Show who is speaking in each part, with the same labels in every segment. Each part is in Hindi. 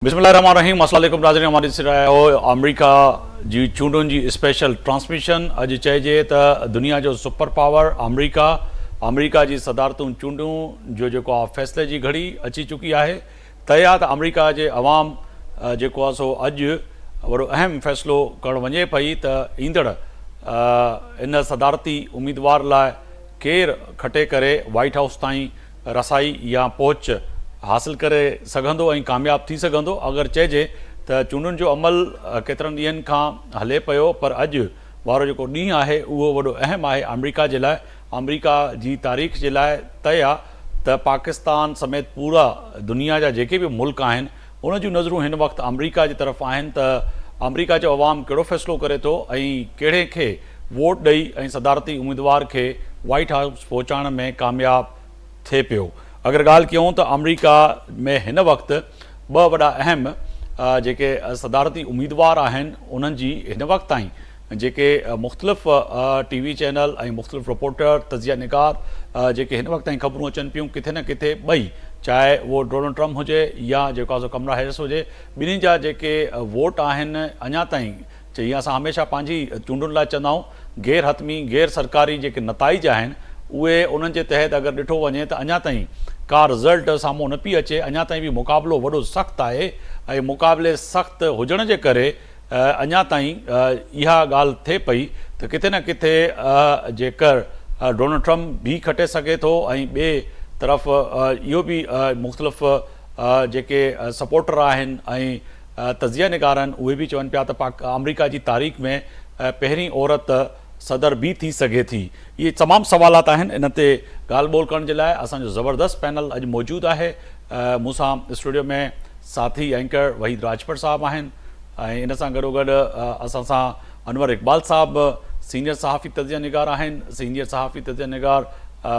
Speaker 1: बिस्मिल्लाहिर्रहमानिर्रहीम अस्सलाम वालेकुम नाज़रीन। हमारी अमेरिका जी चूंडुनि जी स्पेशल ट्रांसमिशन। अॼु चइजे त दुनिया जो सुपर पावर अमेरिका जी सदारतूं चूंडूं जो जेको आहे फ़ैसिले जी घड़ी अची चुकी आहे। तय आहे त अमेरिका जे अवाम जेको आहे सो अॼु वॾो अहम फ़ैसिलो करणु वञे पई त ईंदड़ इन सदारती उम्मीदवार लाइ केरु खटे करे वाइट हाउस ताईं रसाई या पहुच हासिल करे सघंदो ऐं कामयाबु थी सघंदो। अगरि चइजे त चूंडुनि जो अमल केतिरनि ॾींहंनि खां हले पियो, पर अॼु वारो जेको ॾींहुं आहे उहो वॾो अहम आहे अमेरिका जे लाइ। अमेरिका जी तारीख़ जे लाइ तय आहे त पाकिस्तान समेत पूरा दुनिया जा जेके बि मुल्क आहिनि उन जूं नज़रूं हिन वक़्तु अमेरिका जी तरफ़ आहिनि त अमेरिका जो अवाम कहिड़ो फ़ैसिलो करे थो ऐं कहिड़े खे वोट ॾेई ऐं सदारती उम्मीदवार खे वाइट हाउस पहुचाइण में कामयाबु थिए पियो। अगरि ॻाल्हि कयूं त अमेरिका में हिन वक़्तु ॿ वॾा अहम जेके सदारती उम्मीदवार आहिनि उन्हनि जी हिन वक़्तु ताईं जेके मुख़्तलिफ़ टीवी चैनल ऐं मुख़्तलिफ़ रिपोर्टर तज़िया निगार जेके हिन वक़्तु ताईं ख़बरूं अचनि पियूं किथे न किथे ॿई, चाहे उहो डोनाल्ड ट्रम्प हुजे या जेको आहे सो कमला हैरिस हुजे, ॿिन्ही जा जेके वोट आहिनि अञा ताईं जीअं असां हमेशह पंहिंजी चूंडुनि लाइ चवंदा आहियूं गैर हतमी गैर सरकारी जेके नताइज आहिनि उहे उन्हनि जे तहत अगरि ॾिठो वञे त अञा ताईं का रिज़ल्ट साम्हूं न पई अचे। अञा ताईं बि मुक़ाबिलो वॾो सख़्तु आहे ऐं मुक़ाबिले सख़्तु हुजण जे करे अञा ताईं इहा ॻाल्हि थिए पई त किथे न किथे जेकर डोनाल्ड ट्रम्प बि खटे सघे थो ऐं ॿिए तरफ़ इहो बि मुख़्तलिफ़ जेके सपोर्टर आहिनि ऐं तज़िया निगार आहिनि उहे बि चवनि पिया त अमेरिका जी तारीख़ में पहिरीं औरत सदर भी थी सघे थी। ये तमामु सवालात आहिनि। इन ते ॻाल्हि ॿोल करण जे लाइ असांजो ज़बरदस्त पैनल अॼु मौजूदु आहे। मूंसां स्टूडियो में साथी एंकर वहीद राजपट साहब आहिनि ऐं इन सां गॾोगॾु असां सां अनवर इक़बाल साहब सीनियर सहाफ़ी तज़िया निगार आहिनि। सीनियर सहाफ़ी तज़िया निगार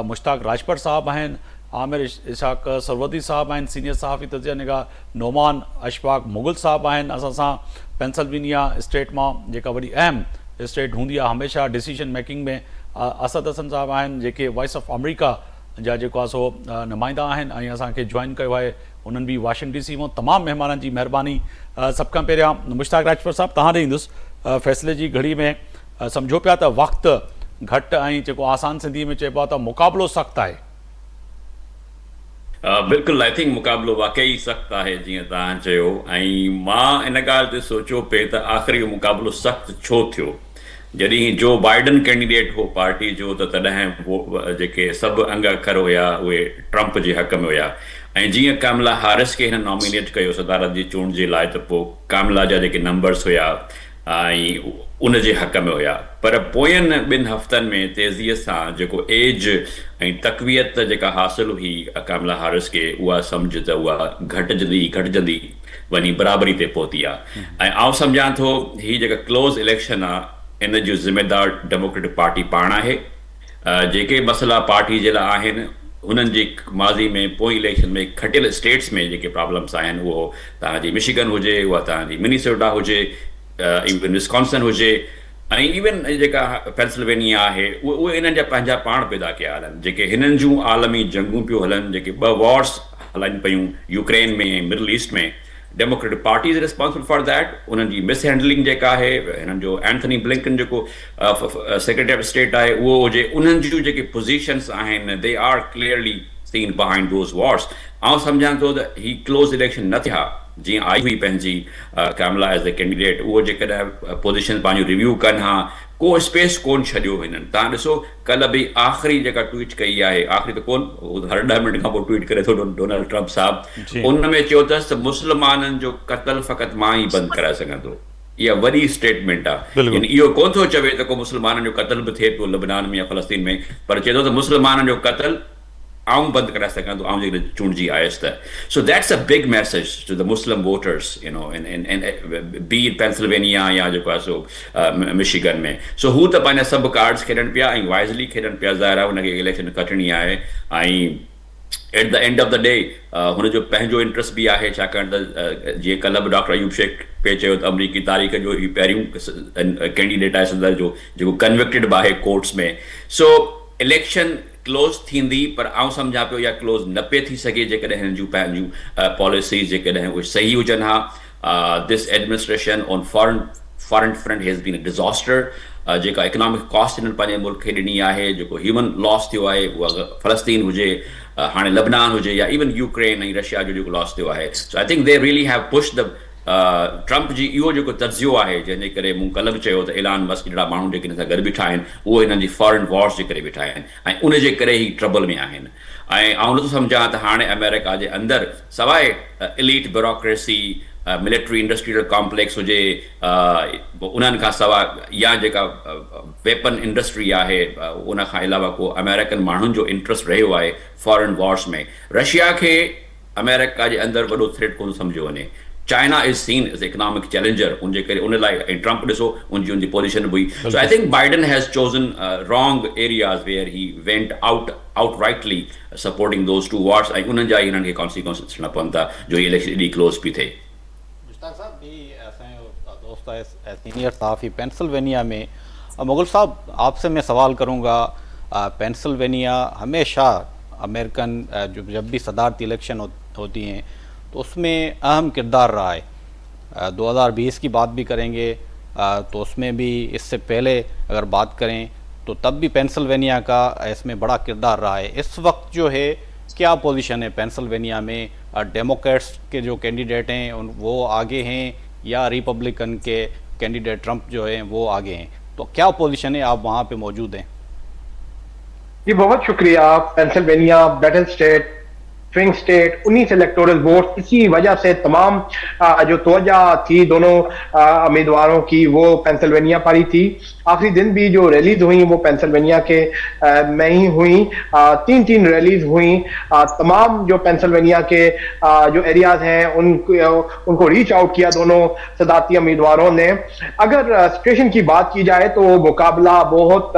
Speaker 1: मुश्ताक राजपट साहब आहिनि। आमिर इशाक सरवदी साहब आहिनि सीनियर सहाफ़ी तज़िया निगार। नोमान अशफाक मुग़ल साहब आहिनि असां सां पेंसिल्वेनिया स्टेट मां, जेका वॾी अहम स्टेट हूंदी आहे हमेशह डिसीजन मेकिंग में। असद हसन साहब आहिनि जेके वॉइस ऑफ अमेरिका जा जेको आहे सो नुमाइंदा आहिनि ऐं असांखे जॉइन कयो आहे उन्हनि बि वाशिंगटन DC मां। तमामु महिमाननि जी महिरबानी। सभ खां पहिरियां मुश्ताक राजपत साहब तव्हां ॾे ईंदुसि। फ़ैसिले जी घड़ी में सम्झो पिया त वक़्तु घटि ऐं जेको आसान सिंधी में चइबो आहे त मुक़ाबिलो सख़्तु आहे।
Speaker 2: बिल्कुलु, आई थिंक मुक़ाबिलो वाक़ई सख़्तु आहे जीअं तव्हां चयो। ऐं मां इन ॻाल्हि ते सोचियो पिए त आख़िरी मुक़ाबिलो सख़्तु छो थियो। जॾहिं जो बाइडन कैंडिडेट हो पार्टी जो त तॾहिं जेके सभु अंग अखर हुया उहे ट्रम्प जे हक़ में हुया। ऐं जीअं कमला हैरिस खे हिन नॉमिनेट कयो सदारत जी चूंड जे लाइ त पोइ कमला जा जेके नंबर्स हुया ऐं उन जे हक़ में हुया। पर पोयनि ॿिनि हफ़्तनि में तेज़ीअ सां जेको एज ऐं तक़वियत जेका हासिलु हुई कमला हैरिस खे, उहा सम्झ त उहा घटिजंदी वञी बराबरी ते पहुती आहे। ऐं आउं सम्झां थो हीअ जेका क्लोज़ इलेक्शन आहे इन जो ज़िम्मेदार डेमोक्रेटिक पार्टी पाण आहे। जेके मसइला पार्टी जे लाइ आहिनि उन्हनि जी माज़ी में पोइ इलेक्शन में खटियल स्टेट्स में जेके प्रॉब्लम्स आहिनि, उहो तव्हांजी मिशिगन हुजे, उहा तव्हांजी मिनीसोटा हुजे, इवन विस्कॉन्सिन हुजे, ऐं इवन जेका पेंसिल्वेनिया आहे उहे इन्हनि जा पंहिंजा पाण पैदा कया हलनि। जेके हिननि जूं आलमी जंगूं पियूं हलनि, जेके 2 वॉर्स हलनि पियूं यूक्रेन में ऐं मिडल ईस्ट में, democratic party is responsible for that. उन्हनि जी मिस हैंडलिंग जेका आहे, हिननि जो एंथनी ब्लिंकन जेको सेक्रेटरी ऑफ स्टेट आहे उहो हुजे, उन्हनि जूं जेके पोज़ीशन्स आहिनि they are clearly seen behind those wars. आउं सम्झां थो त ही क्लोज़ इलेक्शन न थिया जीअं आई हुई पंहिंजी कमला एज़ अ कैंडिडेट। उहो जेकॾहिं पोज़ीशन पंहिंजूं रिव्यू कनि हा, को स्पेस कोन छॾियो हिननि। तव्हां ॾिसो कल्ह बि आख़िरी जेका ट्वीट कई आहे, आख़िरी त कोन हर 10 मिनट खां पोइ ट्वीट करे थो डोनाल्ड ट्रम्प साहब, उन में चयो अथसि त मुस्लमाननि जो क़त्ल फ़क़ति मां ई बंदि कराए सघंदो। इहा वॾी स्टेटमेंट आहे। यानी इहो कोन थो चवे त को मुस्लमाननि जो क़त्ल बि थिए पियो लबनान में या फ़लस्तीन में, पर चए थो त मुस्लमाननि जो क़त्ल आऊं बंदि कराए सघंदो, आऊं जेकॾहिं चूंडिजी आयुसि त। So that's a big message to the Muslim voters, you know, in be Pennsylvania या जेको आहे सो मिशिगन में। सो हू त पंहिंजा सभु कार्ड्स खेॾनि पिया ऐं वाइज़ली खेॾनि पिया। ज़ाहिर आहे हुनखे इलेक्शन खटणी आहे ऐं at the end of the day हुनजो पंहिंजो इंट्रस्ट बि आहे, छाकाणि त जीअं कल्ह बि डॉक्टर अयूब शेख पे चयो त अमरीकी तारीख़ जो ही पहिरियों कैंडिडेट आहे सदर जो जेको कन्विक्टेड बि आहे कोर्ट्स में। सो इलेक्शन क्लोज़ थींदी, पर आउं सम्झां पियो इहा क्लोज़ न पे थी सघे जेकॾहिं हिन जूं पंहिंजूं पॉलिसीज़ जेकॾहिं उहे सही हुजनि हा। This administration on foreign front has been a disaster. जेका इकनॉमिक कॉस्ट हिननि पंहिंजे मुल्क खे ॾिनी आहे, जेको ह्यूमन लॉस थियो आहे, उहा फ़लस्तीन हुजे, हाणे लबनान हुजे, या इवन यूक्रेन ऐं रशिया जो जेको लॉस थियो आहे। So I think they really have push the Trump जी इहो जेको तर्जियो आहे, जंहिंजे करे मूं कल्ह बि चयो त इलान मस्क जहिड़ा माण्हू जेके हिन सां गॾु बीठा आहिनि, उहे हिननि जी फॉरेन वॉर्स जे करे बीठा आहिनि ऐं उन जे करे ई ट्रबल में आहिनि। ऐं आउं नथो सम्झां त हाणे अमेरिका जे अंदरि सवाइ elite bureaucracy, military industrial complex हुजे, उन्हनि खां सवाइ या जेका वेपन इंडस्ट्री आहे, उन खां अलावा को अमेरिकन माण्हुनि जो इंट्रस्ट रहियो आहे फॉरेन वॉर्स में। रशिया खे अमेरिका जे अंदरि वॾो थ्रेट कोन सम्झो वञे। China is seen as economic challenger, उनजे करे उन लाइ ऐं ट्रंप ॾिसो उनजी पोजीशन हुई। So I think Biden has chosen wrong areas where he went outrightly supporting those two wars, ऐं उन्हनि जा ई हिननि खे consequences ॾिसणा पवनि था जो ये इलेक्शन एॾी क्लोज बि थिए।
Speaker 3: मुश्ताक साहब भी असांजो दोस्त आहे सीनियर सहाफ़ी पेंसिल्वेनिया में। मुग़ल साहब, आपसे मैं सवाल करूँगा, पेंसिल्वेनिया हमेशा अमेरिकन जब भी सदारती इलेक्शन होती हैं तो उसमें अहम किरदार रहा है। 2020 की बात भी करेंगे तो उसमें भी, इससे पहले अगर बात करें तो तब भी पेंसिल्वेनिया का इसमें बड़ा किरदार रहा है। इस वक्त जो है क्या पोजीशन है पेंसिल्वेनिया में? डेमोक्रेट्स के जो कैंडिडेट हैं वो आगे हैं या रिपब्लिकन के कैंडिडेट ट्रंप जो हैं वो आगे हैं? तो क्या पोजीशन है, आप वहाँ पे मौजूद हैं?
Speaker 4: जी बहुत शुक्रिया। Pennsylvania battle state, swing state, 19 electoral vote, इसी वजह से तमाम जो तवज्जो थी दोनों उम्मीदवारों की वो पेंसिल्वेनिया पर ही थी। आखिरी दिन भी जो रैलीज हुई वो पेंसिल्वेनिया के में ही हुई। तीन रैलीज हुई। तमाम जो पेंसिल्वेनिया के जो एरियाज हैं उनको रीच आउट किया दोनों सदारती उम्मीदवारों ने। अगर सिचुएशन की बात की जाए तो मुकाबला बहुत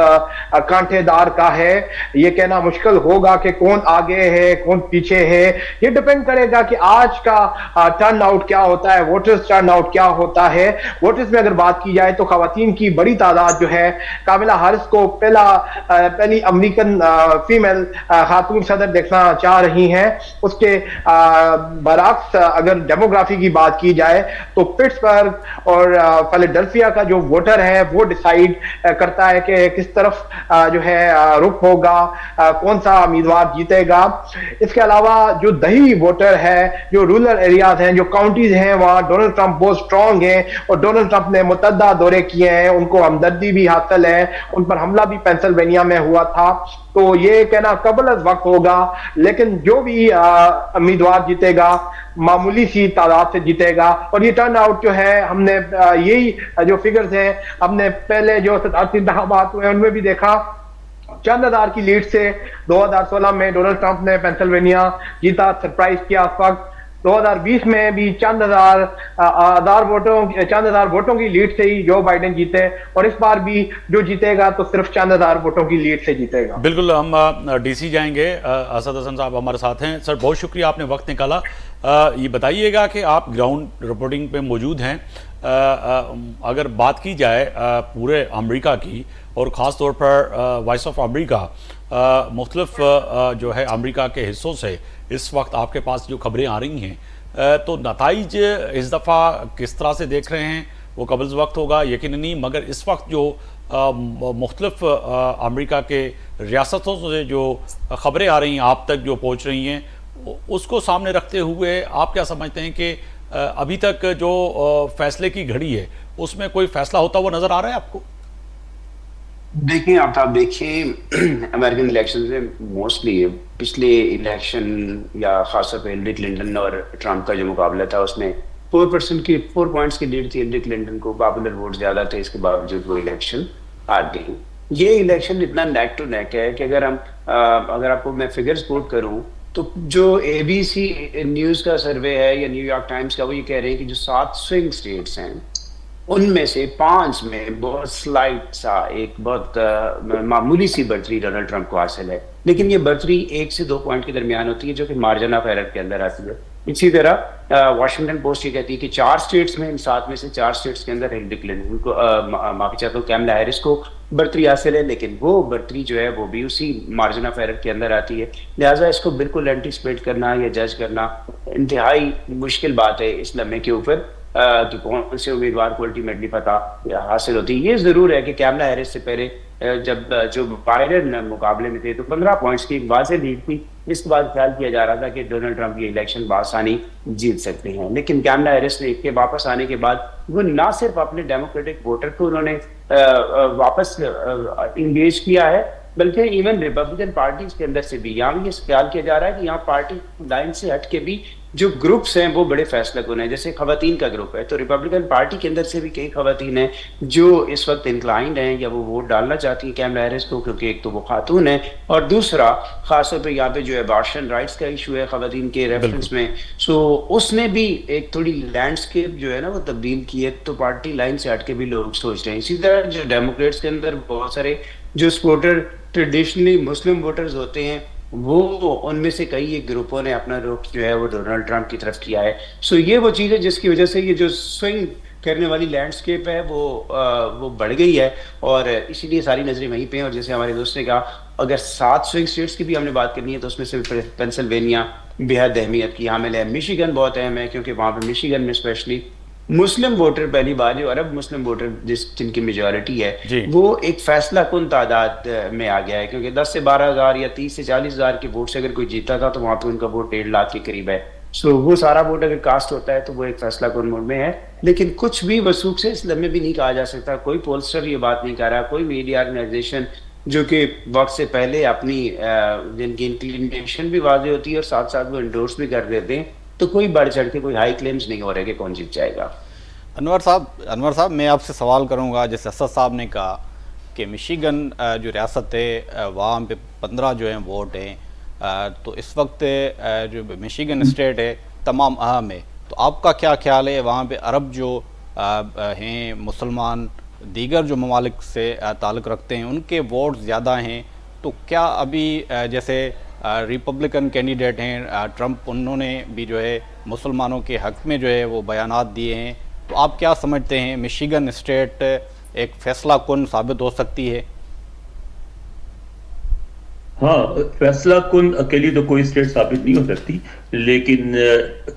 Speaker 4: कांटेदार का है। ये कहना मुश्किल होगा कि कौन आगे है कौन पीछे है। ये डिपेंड करेगा कि आज का टर्न आउट क्या होता है, वोटर्स टर्न आउट क्या होता है। वोटर्स में अगर बात की जाए तो खवातीन की बड़ी तादाद जो है कामिला हारिस को पहली अमेरिकन फीमेल खातून सदर देखना चाह रही हैं। उसके बरअक्स अगर डेमोग्राफी की बात की जाए तो पिट्सबर्ग और फिलाडेल्फिया का जो वोटर है वो डिसाइड करता है कि किस तरफ जो है रुख होगा, कौन सा उम्मीदवार जीतेगा। इसके अलावा जो दही वोटर है, जो रूरल एरियाज हैं, जो काउंटीज हैं, वहां डोनाल्ड ट्रंप बहुत स्ट्रांग हैं और डोनाल्ड ट्रंप ने मुतअद्दिद दौरे किए हैं, उनको हमदर्दी भी हासिल है, उन पर हमला भी पेंसिल्वेनिया में हुआ था। तो ये कहना कबल अज़ वक्त होगा, लेकिन जो भी उम्मीदवार जीतेगा मामूली सी तादाद से जीतेगा। और ये टर्न आउट जो है हमने यही जो फिगर्स हैं हमने पहले जो सदारती इंतखाबात हुए उनमें भी देखा। चंद हजार की लीड से 2016 में डोनाल्ड ट्रंप ने पेंसिल्वेनिया जीता, सरप्राइज किया। उस वक्त 2020 में भी चंद हजार वोटों की लीड से ही जो बाइडेन जीते और इस बार भी जो जीतेगा तो सिर्फ चंद हजार वोटों की लीड से जीतेगा।
Speaker 1: बिल्कुल, हम डीसी जाएंगे। असद हसन साहब हमारे साथ हैं। सर बहुत शुक्रिया, आपने वक्त निकाला। ये बताइएगा कि आप ग्राउंड रिपोर्टिंग पे मौजूद हैं। अगर बात की जाए पूरे अमेरिका की और ख़ास तौर पर वॉइस ऑफ अमेरिका मुख्तलिफ जो है अमेरिका के हिस्सों से इस वक्त आपके पास जो खबरें आ रही हैं, तो नताइज इस दफ़ा किस तरह से देख रहे हैं? वो कबल वक्त होगा यकीन नहीं, मगर इस वक्त जो मुख्तलिफ अमेरिका के रियासतों से जो खबरें आ रही हैं आप तक जो पहुँच रही हैं, उसको सामने रखते हुए आप क्या समझते हैं कि अभी तक जो फैसले की घड़ी है उसमें कोई फैसला होता हुआ नज़र आ रहा है आपको?
Speaker 5: देखिए, आप देखिए अमेरिकन इलेक्शन में मोस्टली पिछले इलेक्शन या खासतौर पर हिलरी क्लिंटन और ट्रंप का जो मुकाबला था उसमें 4 पॉइंट्स की लीड थी हिलरी क्लिंटन को, पॉपुलर वोट ज्यादा थे, इसके बावजूद वो इलेक्शन हार गई। ये इलेक्शन इतना नेक टू नेक है कि अगर आपको मैं फिगर्स कोट करूं तो जो ABC न्यूज़ का सर्वे है या न्यूयॉर्क टाइम्स का, वो ये कह रहे हैं कि जो 7 स्विंग स्टेट्स हैं उनमें से 5 में बहुत स्लाइट सा एक बहुत मामूली सी बढ़तरी डोनाल्ड ट्रंप को हासिल है, लेकिन ये बढ़तरी 1 से 2 पॉइंट के दरमियान होती है जो कि मार्जिन ऑफ एरर के अंदर आती है। इसी तरह वाशिंगटन पोस्ट ये कहती है कि 4 स्टेट्स में, इन 7 में से 4 स्टेट्स के अंदर हिलरी क्लिंटन को माफी चाहता हूँ, कैमला हैरिस को बढ़तरी हासिल है, लेकिन वो बढ़तरी जो है वो भी उसी मार्जिन ऑफ एरर के अंदर आती है। लिहाजा इसको बिल्कुल एंटिसिपेट करना या जज करना इंतहाई मुश्किल बात है इस लम्हे के ऊपर कि कौन से उम्मीदवार को अल्टीमेटली पता हासिल होती है। ये जरूर है कि कैमला हैरिस से पहले जब जो बाइडेन मुकाबले में थे तो 15 पॉइंट्स की एक वाज़ेह लीड थी। इसके बाद ख्याल किया जा रहा था कि डोनाल्ड ट्रंप ये इलेक्शन बासानी जीत सकते हैं, लेकिन कैमला हैरिस ने के वापस आने के बाद वो ना सिर्फ अपने डेमोक्रेटिक वोटर को उन्होंने वापस इंगेज किया है, बल्कि इवन रिपब्लिकन पार्टी के अंदर से भी यहाँ भी ये ख्याल किया जा रहा है कि यहाँ पार्टी लाइन से हट के भी जो ग्रुप्स हैं वो बड़े फैसला कुन हैं। जैसे खवातीन का ग्रुप है तो रिपब्लिकन पार्टी के अंदर से भी कई खवातीन हैं जो इस वक्त इंक्लाइंड हैं या वो वोट डालना चाहती हैं कैमला हैरिस को, क्योंकि एक तो वो खातून है और दूसरा खासतौर पे यहाँ पे जो एबॉर्शन राइट्स का इशू है खवातीन के रेफरेंस में, सो उसने भी एक थोड़ी लैंडस्केप जो है ना वो तब्दील की है। तो पार्टी लाइन से हट के भी लोग सोच रहे हैं। इसी तरह जो डेमोक्रेट्स के अंदर बहुत सारे जो सपोर्टर ट्रेडिशनली मुस्लिम वोटर्स होते हैं वो उनमें से कई एक ग्रुपों ने अपना रुख जो है वो डोनाल्ड ट्रंप की तरफ किया है। सो ये वो चीज़ है जिसकी वजह से ये जो स्विंग करने वाली लैंडस्केप है वो बढ़ गई है और इसीलिए सारी नजरें वहीं पे हैं। और जैसे हमारे दोस्त ने कहा, अगर 7 स्विंग स्टेट्स की भी हमने बात करनी है तो उसमें से पेंसिल्वेनिया बेहद अहमियत की हामिल है। मिशिगन बहुत अहम है क्योंकि वहाँ पे मिशिगन में स्पेशली मुस्लिम वोटर पहली बार जो अरब मुस्लिम वोटर जिनकी मेजॉरिटी है वो एक फैसला कुन तादाद में आ गया है, क्योंकि 10 से 12,000 या 30 से 40,000 के वोट से अगर कोई जीता था तो वहां पे उनका वोट 1.5 लाख के करीब है। सो वो सारा वोट अगर कास्ट होता है तो वो एक फैसला कुन मोड में है, लेकिन कुछ भी वसूख से इस लम्हे भी नहीं कहा जा सकता। कोई पोलस्टर ये बात नहीं कर रहा, कोई मीडिया ऑर्गेनाइजेशन जो कि वक्त से पहले अपनी जिनकी इंक्लिनेशन भी वाजे होती है और साथ साथ वो इंडोर्स भी कर देते हैं, तो कोई बढ़ चढ़ के कोई हाई क्लेम्स नहीं हो रहे कि कौन जीत जाएगा।
Speaker 3: अनवर साहब मैं आपसे सवाल करूंगा, जैसे असद साहब ने कहा कि मिशिगन जो रियासत है वहाँ पे 15 जो हैं वोट हैं, तो इस वक्त जो मिशिगन स्टेट है तमाम अहम है, तो आपका क्या ख्याल है वहाँ पे अरब जो हैं मुसलमान दीगर जो ममालिक से ताल्लुक़ रखते हैं उनके वोट ज़्यादा हैं, तो क्या अभी जैसे रिपब्लिकन कैंडिडेट हैं ट्रंप, उन्होंने भी जो है मुसलमानों के हक़ में जो है वो बयानात दिए हैं, तो आप क्या समझते हैं मिशिगन स्टेट एक फैसला कुन साबित हो सकती है?
Speaker 6: हाँ, फैसला कुन अकेली तो कोई स्टेट साबित नहीं हो सकती, लेकिन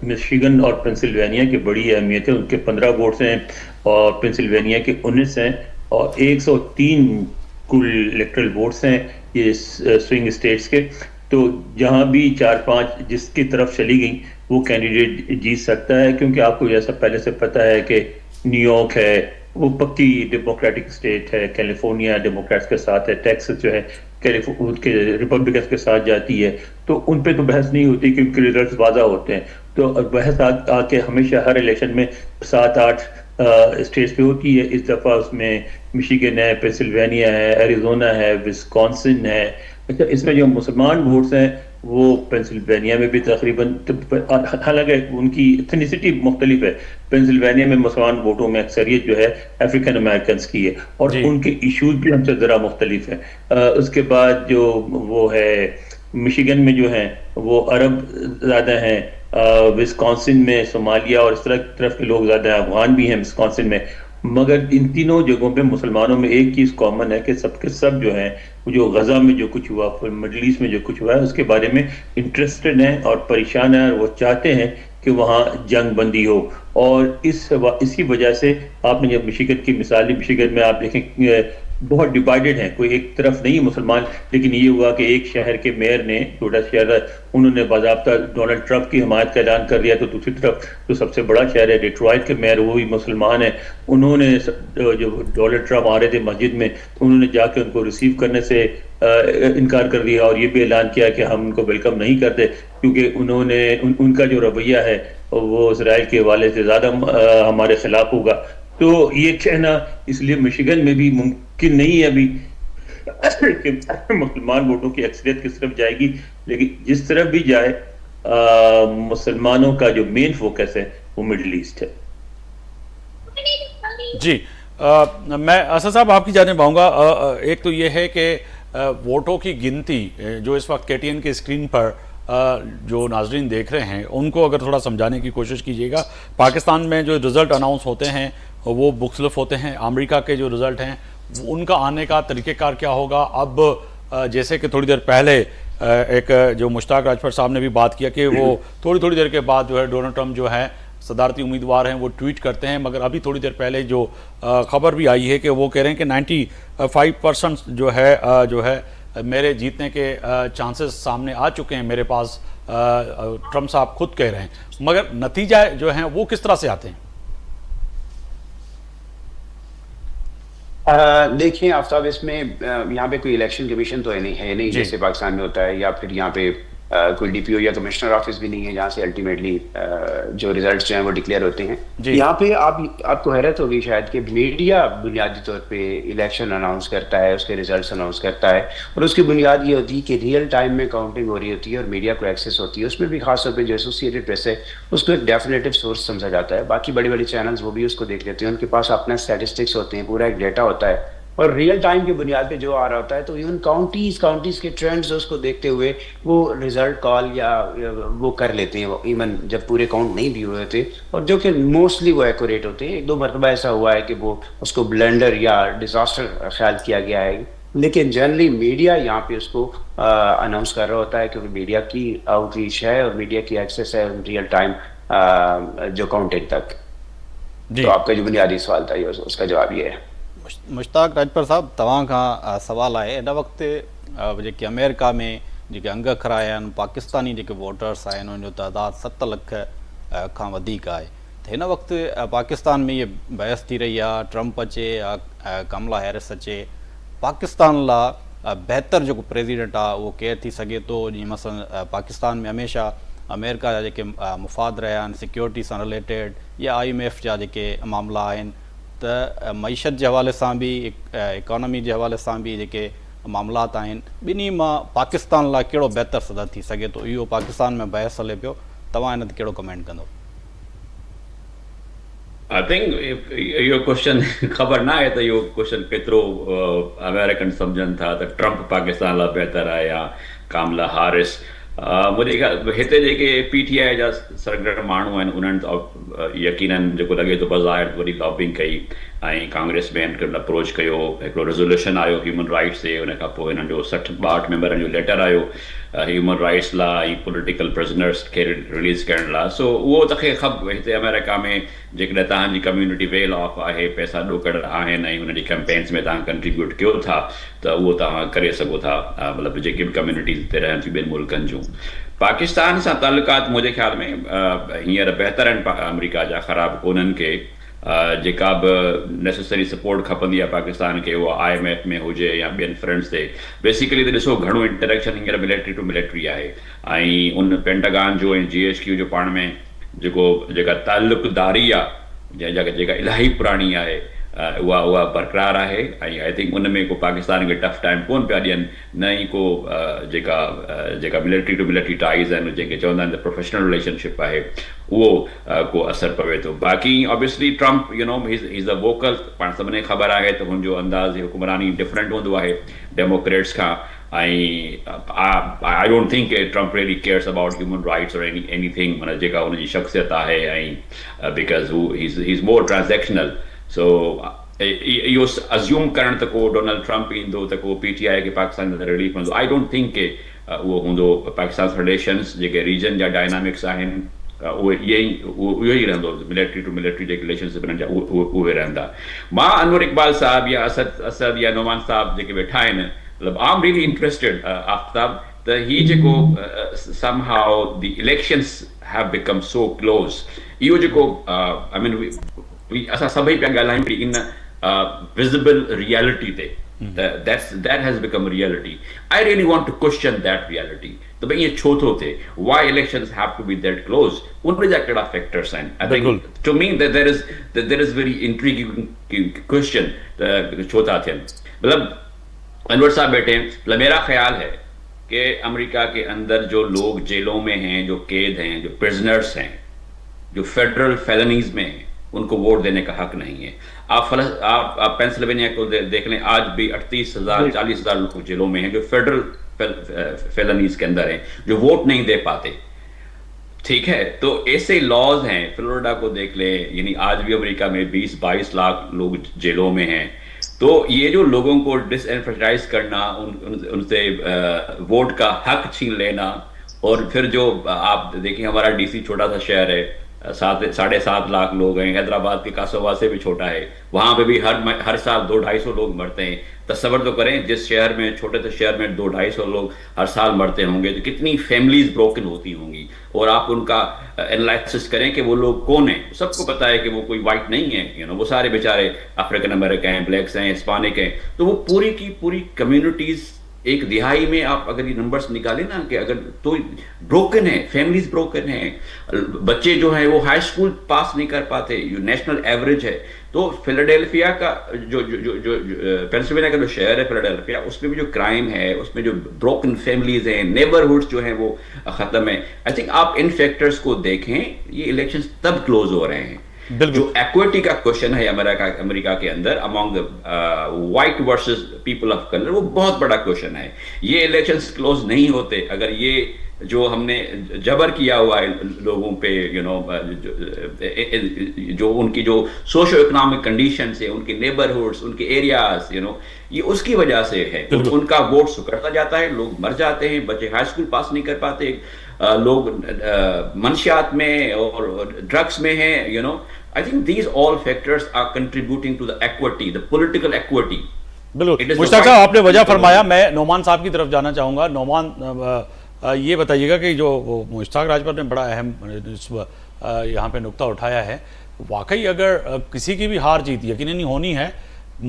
Speaker 6: मिशिगन और पेंसिल्वेनिया की बड़ी अहमियत है। उनके 15 वोट्स हैं और पेंसिल्वेनिया के 19 हैं और 103 कुल इलेक्ट्रल वोट्स हैं ये स्विंग स्टेट्स के। तो जहाँ भी 4-5 जिसकी तरफ चली गई वो कैंडिडेट जीत सकता है, क्योंकि आपको जैसा पहले से पता है कि न्यूयॉर्क है वो पक्की डेमोक्रेटिक स्टेट है, कैलिफोर्निया डेमोक्रेट्स के साथ है, टेक्सास जो है के रिपब्लिकन के साथ जाती है, तो उन पे तो बहस नहीं होती क्योंकि रिजल्ट्स वाज़ा होते हैं। तो बहस आके हमेशा हर इलेक्शन में 7-8 स्टेट्स पे होती है। इस दफ़ा उसमें मिशिगन है, पेंसिल्वेनिया है, एरिजोना है, विस्कॉन्सिन है। अच्छा, इसमें जो मुसलमान वोट्स हैं वो पेंसिल्वेनिया में भी तकरीबन, हालांकि उनकी इथनिसिटी मुख्तलिफ है, पेंसिल्वेनिया में मुसलमान वोटों में अक्सरियत जो है अफ्रीकन अमेरिकन की है और उनके इशूज भी हमसे ज़रा मुख्तलिफ है। उसके बाद जो वो है मिशिगन में जो है वो अरब ज़्यादा हैं, विस्कॉन्सिन में सोमालिया और इस तरफ के लोग ज़्यादा हैं, अफगान भी हैं विस्कॉन्सिन में। मगर इन तीनों जगहों पे मुसलमानों में एक चीज़ कॉमन है कि सबके सब जो हैं जो गज़ा में जो कुछ हुआ, मिडल ईस्ट में जो कुछ हुआ है उसके बारे में इंटरेस्टेड हैं और परेशान हैं और वो चाहते हैं कि वहाँ जंग बंदी हो। और इसी वजह से आपने जब मिशिगन की मिसाल ली, मिशिगन में आप देखें बहुत डिवाइडेड हैं, कोई एक तरफ नहीं मुसलमान, लेकिन ये हुआ कि एक शहर के मेयर ने, छोटा शहर, उन्होंने बाज़ाब्ता डोनाल्ड ट्रंप की हिमायत का ऐलान कर दिया। तो दूसरी तरफ जो सबसे बड़ा शहर है डिट्रॉइट के मेयर वो भी मुसलमान है, उन्होंने जो डोनाल्ड ट्रंप आ रहे थे मस्जिद में तो उन्होंने जाके उनको रिसीव करने से इनकार कर दिया और ये भी ऐलान किया कि हम उनको वेलकम नहीं करते, क्योंकि उन्होंने उनका जो रवैया है वो इजराइल के हवाले से ज़्यादा हमारे खिलाफ होगा। तो ये कहना इसलिए मिशिगन में भी मुमकिन नहीं है अभी कि मुसलमान वोटों की अक्सरियत किस तरफ जाएगी, लेकिन जिस तरफ भी जाए मुसलमानों का जो मेन फोकस है वो मिडिल ईस्ट है।
Speaker 1: जी, मैं असद साहब आपकी जानब आऊँगा। एक तो ये है कि वोटों की गिनती जो इस वक्त KTN की स्क्रीन पर जो नाजरीन देख रहे हैं उनको अगर थोड़ा समझाने की कोशिश कीजिएगा। पाकिस्तान में जो रिज़ल्ट अनाउंस होते हैं वो मुख्तलिफ होते हैं, अमेरिका के जो रिज़ल्ट हैं उनका आने का तरीक़ेकार क्या होगा। अब जैसे कि थोड़ी देर पहले एक जो मुश्ताक राजभर साहब ने भी बात किया कि वो थोड़ी देर के बाद जो है डोनाल्ड ट्रंप जो है सदारती उम्मीदवार हैं वो ट्वीट करते हैं, मगर अभी थोड़ी देर पहले जो खबर भी आई है कि वो कह रहे हैं कि 95% जो है मेरे जीतने के चांसेस सामने आ चुके हैं मेरे पास, ट्रंप साहब खुद कह रहे हैं, मगर नतीजा जो है वो किस तरह से आते हैं?
Speaker 5: देखिए आफ्ताब, इसमें यहाँ पे कोई इलेक्शन कमीशन तो है नहीं जैसे पाकिस्तान में होता है, या फिर यहाँ पे कोई डीपीओ या कमिश्नर ऑफिस भी नहीं है जहाँ से अल्टीमेटली जो रिजल्ट्स जो हैं वो डिक्लेयर होते हैं। यहाँ पे आपको हैरत होगी शायद कि मीडिया बुनियादी तौर पे इलेक्शन अनाउंस करता है, उसके रिजल्ट्स अनाउंस करता है, और उसकी बुनियाद ये होती है कि रियल टाइम में काउंटिंग हो रही होती है और मीडिया को एक्सेस होती है। उसमें भी खासतौर पर जो एसोसिएटेड प्रेस है उसको एक डेफिनेटिव सोर्स समझा जाता है। बाकी बड़ी बड़ी चैनल्स वो भी उसको देख लेते हैं, उनके पास अपना स्टैटिस्टिक्स होते हैं, पूरा एक डेटा होता है, और रियल टाइम की बुनियाद पे जो आ रहा होता है। तो इवन काउंटीज के ट्रेंड्स उसको देखते हुए वो रिजल्ट कॉल या वो कर लेते हैं, इवन जब पूरे काउंट नहीं भी हुए होते, और जो कि मोस्टली वो एक्यूरेट होते हैं। एक दो मरतबा ऐसा हुआ है कि वो उसको ब्लेंडर या डिजास्टर ख्याल किया गया है, लेकिन जनरली मीडिया यहाँ पे उसको अनाउंस कर रहा होता है, क्योंकि मीडिया की आउटरीच है और मीडिया की एक्सेस है रियल टाइम जो काउंटिंग तक। तो आपका जो बुनियादी सवाल था उसका जवाब ये है।
Speaker 3: मुश्ताक राजभर साहब, तव्हां खां सवाल आहे, इन वक़्तु जेके अमेरिका में जेके अंग खरा आया आहिनि, पाकिस्तानी जेके वोटर्स आहिनि उन जो तइदादु 7 लख खां वधीक आहे। त हिन वक़्तु पाकिस्तान में ये बहस थी रही आहे, ट्रंप अचे या कमला हैरिस अचे, पाकिस्तान लाइ बहितर जेको प्रेसिडेंट आहे उहो केरु थी सघे थो? जीअं मसलन पाकिस्तान में हमेशह अमेरिका जा जेके मुफ़ाद रहिया आहिनि सिक्योरिटी सां रिलेटेड, या IMF जा जेके मामला आहिनि, त मईशत जे हवाले सां बि इकोनॉमी जे हवाले सां बि जेके मामलात आहिनि, ॿिन्ही मां पाकिस्तान लाइ कहिड़ो बहितर सदर थी सघे थो? इहो पाकिस्तान में बहस हले पियो, तव्हां हिन ते कहिड़ो कमेंट कंदो?
Speaker 2: आई थिंक इहो क्वेश्चन ख़बर न आहे त इहो क्वेश्चन केतिरो अमेरिकन सम्झनि था त ट्रंप पाकिस्तान लाइ बहितर आहे या कामला हारिस। मुंहिंजे ख़्याल हिते जेके PTI जा सरगर्म माण्हू आहिनि उन्हनि यकीनन जेको लॻे थो बज़ाहिर वॾी लॉबिंग कई ऐं कांग्रेस में अप्रोच कयो, हिकिड़ो रेज़ोल्यूशन आयो ह्यूमन राइट्स ते, उन खां पोइ हिननि जो 60-62 मेंबरनि जो लेटर आयो ह्यूमन राइट्स लाइ ऐं पॉलिटिकल प्रिज़नर्स खे रिलीज़ करण लाइ। सो उहो तखे हिते अमेरिका में जेकॾहिं तव्हांजी कम्यूनिटी वेल ऑफ आहे, पैसा ॾोकड़ आहिनि ऐं हुनजी कैंपेन्स में तव्हां कंट्रीब्यूट कयो था, त उहो तव्हां करे सघो था, मतिलबु जेके बि कम्यूनिटीज़ हिते रहनि थियूं ॿियनि मुल्कनि जूं। पाकिस्तान सां तालुकात मुंहिंजे ख़्याल में हींअर बहितर आहिनि अमेरिका जा, ख़राब कोन्हनि के। जेका बि नेसेसरी सपोर्ट खपंदी आहे पाकिस्तान खे, उहा IMF में हुजे या ॿियनि फ्रंट्स ते। बेसिकली त ॾिसो घणो इंटरेक्शन हींअर मिलिट्री टू मिलिट्री आहे, ऐं उन पेंटागन जो ऐं GHQ जो पाण में जेका ताल्लुकदारी आहे जेका इलाही पुराणी आहे, उहा बरक़रार आहे। ऐं आई थिंक उन में को पाकिस्तान खे टफ टाइम कोन पिया ॾियनि, न ई को जेका मिलिट्री टू मिलिट्री टाइज़ आहिनि, जेके चवंदा आहिनि त प्रोफेशनल रिलेशनशिप आहे, उहो को असरु पवे थो। बाक़ी obviously Trump is a vocal, पाण सभिनी खे ख़बर आहे त हुनजो अंदाज़ हुकुमरानी डिफरेंट हूंदो आहे डेमोक्रेट्स खां। ऐं I don't think Trump really cares about human rights और एनीथिंग, माना जेका हुनजी शख़्सियत आहे, ऐं बिकॉज़ ही इज़ मोर ट्रांसेक्शनल। सो इहो अज्यूम करणु त को डोनाल्ड ट्रंप ईंदो त को PTI खे पाकिस्तान में रिलीफ मिलंदो, आई डोंट थिंक के उहो हूंदो। पाकिस्तान रिलेशन्स जेके रीजन जा डायनामिक्स आहिनि उहे उहो ई रहंदो, मिलिट्री टू मिलिट्री जेके रिलेशनशिप जा उहे रहंदा। मां अनवर इक़बाल साहब या असद या नोमान साहब जेके वेठा आहिनि, मतिलबु I am really interested Aftab त हीउ जेको somehow the elections have become so close, इहो जेको आई मीन असां सभई पिया ॻाल्हायूं इन visible reality ते, that has become a reality. I really want to question that reality. तो भाई ये छो थो थे, why elections have to be that close? उनमें जा कड़ा factors हैं. I think to me that there is very intriguing question छो था थे। मतलब अनवर साहब बैठे, मतलब मेरा ख्याल है कि अमेरिका के अंदर जो लोग जेलों में हैं, जो कैद हैं, जो प्रिजनर्स हैं, जो फेडरल फेलनीज में हैं, उनको वोट देने का हक नहीं है। आप पेंसिल्वेनिया को देख लें, आज भी 38,000 40,000 लोग जेलों में हैं जो फेडरल फेलनीज के अंदर हैं, जो वोट नहीं दे पाते। ठीक है, तो ऐसे लॉज हैं, फ्लोरिडा को देख ले, यानी आज भी अमेरिका में 20-22 लाख लोग जेलों में हैं। तो ये जो लोगों को डिसएनफ्रेंचाइज करना, उनसे वोट का हक छीन लेना, और फिर जो आप देखिए हमारा डीसी छोटा सा शहर है, 7.5 लाख लोग हैं, हैदराबाद के कासोवा से भी छोटा है, वहां पे भी हर साल 200-250 लोग मरते हैं। तस्वर तो करें, जिस शहर में, छोटे से शहर में 200-250 लोग हर साल मरते होंगे, तो कितनी फैमिलीज ब्रोकन होती होंगी। और आप उनका एनालिसिस करें कि वो लोग कौन है, सबको पता है कि वो कोई वाइट नहीं है, वो सारे बेचारे अफ्रीकन अमेरिकन हैं, ब्लैक्स हैं, हिस्पानिक हैं। तो वो पूरी की पूरी कम्युनिटीज, 1/3 में आप अगर ये नंबर्स निकालें ना, कि अगर तो ब्रोकन है, फैमिलीज ब्रोकन है, बच्चे जो हैं वो हाई स्कूल पास नहीं कर पाते, जो नेशनल एवरेज है। तो फिलाडेल्फिया का जो पेंसिल्वेनिया का जो शहर है फिलाडेल्फिया, उसमें भी जो क्राइम है, उसमें जो ब्रोकन फैमिलीज हैं, नेबरहुड्स जो हैं वो खत्म है। आई थिंक आप इन फैक्टर्स को देखें, ये इलेक्शंस तब क्लोज हो रहे हैं। जो एक्विटी का क्वेश्चन है अमेरिका के अंदर among the white versus people of colour, वो बहुत बड़ा क्वेश्चन है। ये इलेक्शंस क्लोज नहीं होते अगर ये जो हमने जबर किया हुआ है लोगों पे, जो उनकी जो सोशो इकोनॉमिक कंडीशंस है, उनके नेबरहुड्स, उनके एरियाज, ये उसकी वजह से है। उनका वोट सुकड़ता जाता है, लोग मर जाते हैं, बच्चे हाई स्कूल पास नहीं कर पाते, लोग मंशियात में और ड्रग्स में हैं। I think these all factors are contributing to the equity, the political equity.
Speaker 1: बिल्कुल मुश्ताक साहब, आपने वजह फरमाया। मैं नोमान साहब की तरफ जाना चाहूँगा। नोमान, ये बताइएगा कि जो मुश्ताक राजपूत ने बड़ा अहम यहाँ पे नुक्ता उठाया है, वाकई अगर किसी की भी हार जीत यकीनन होनी है,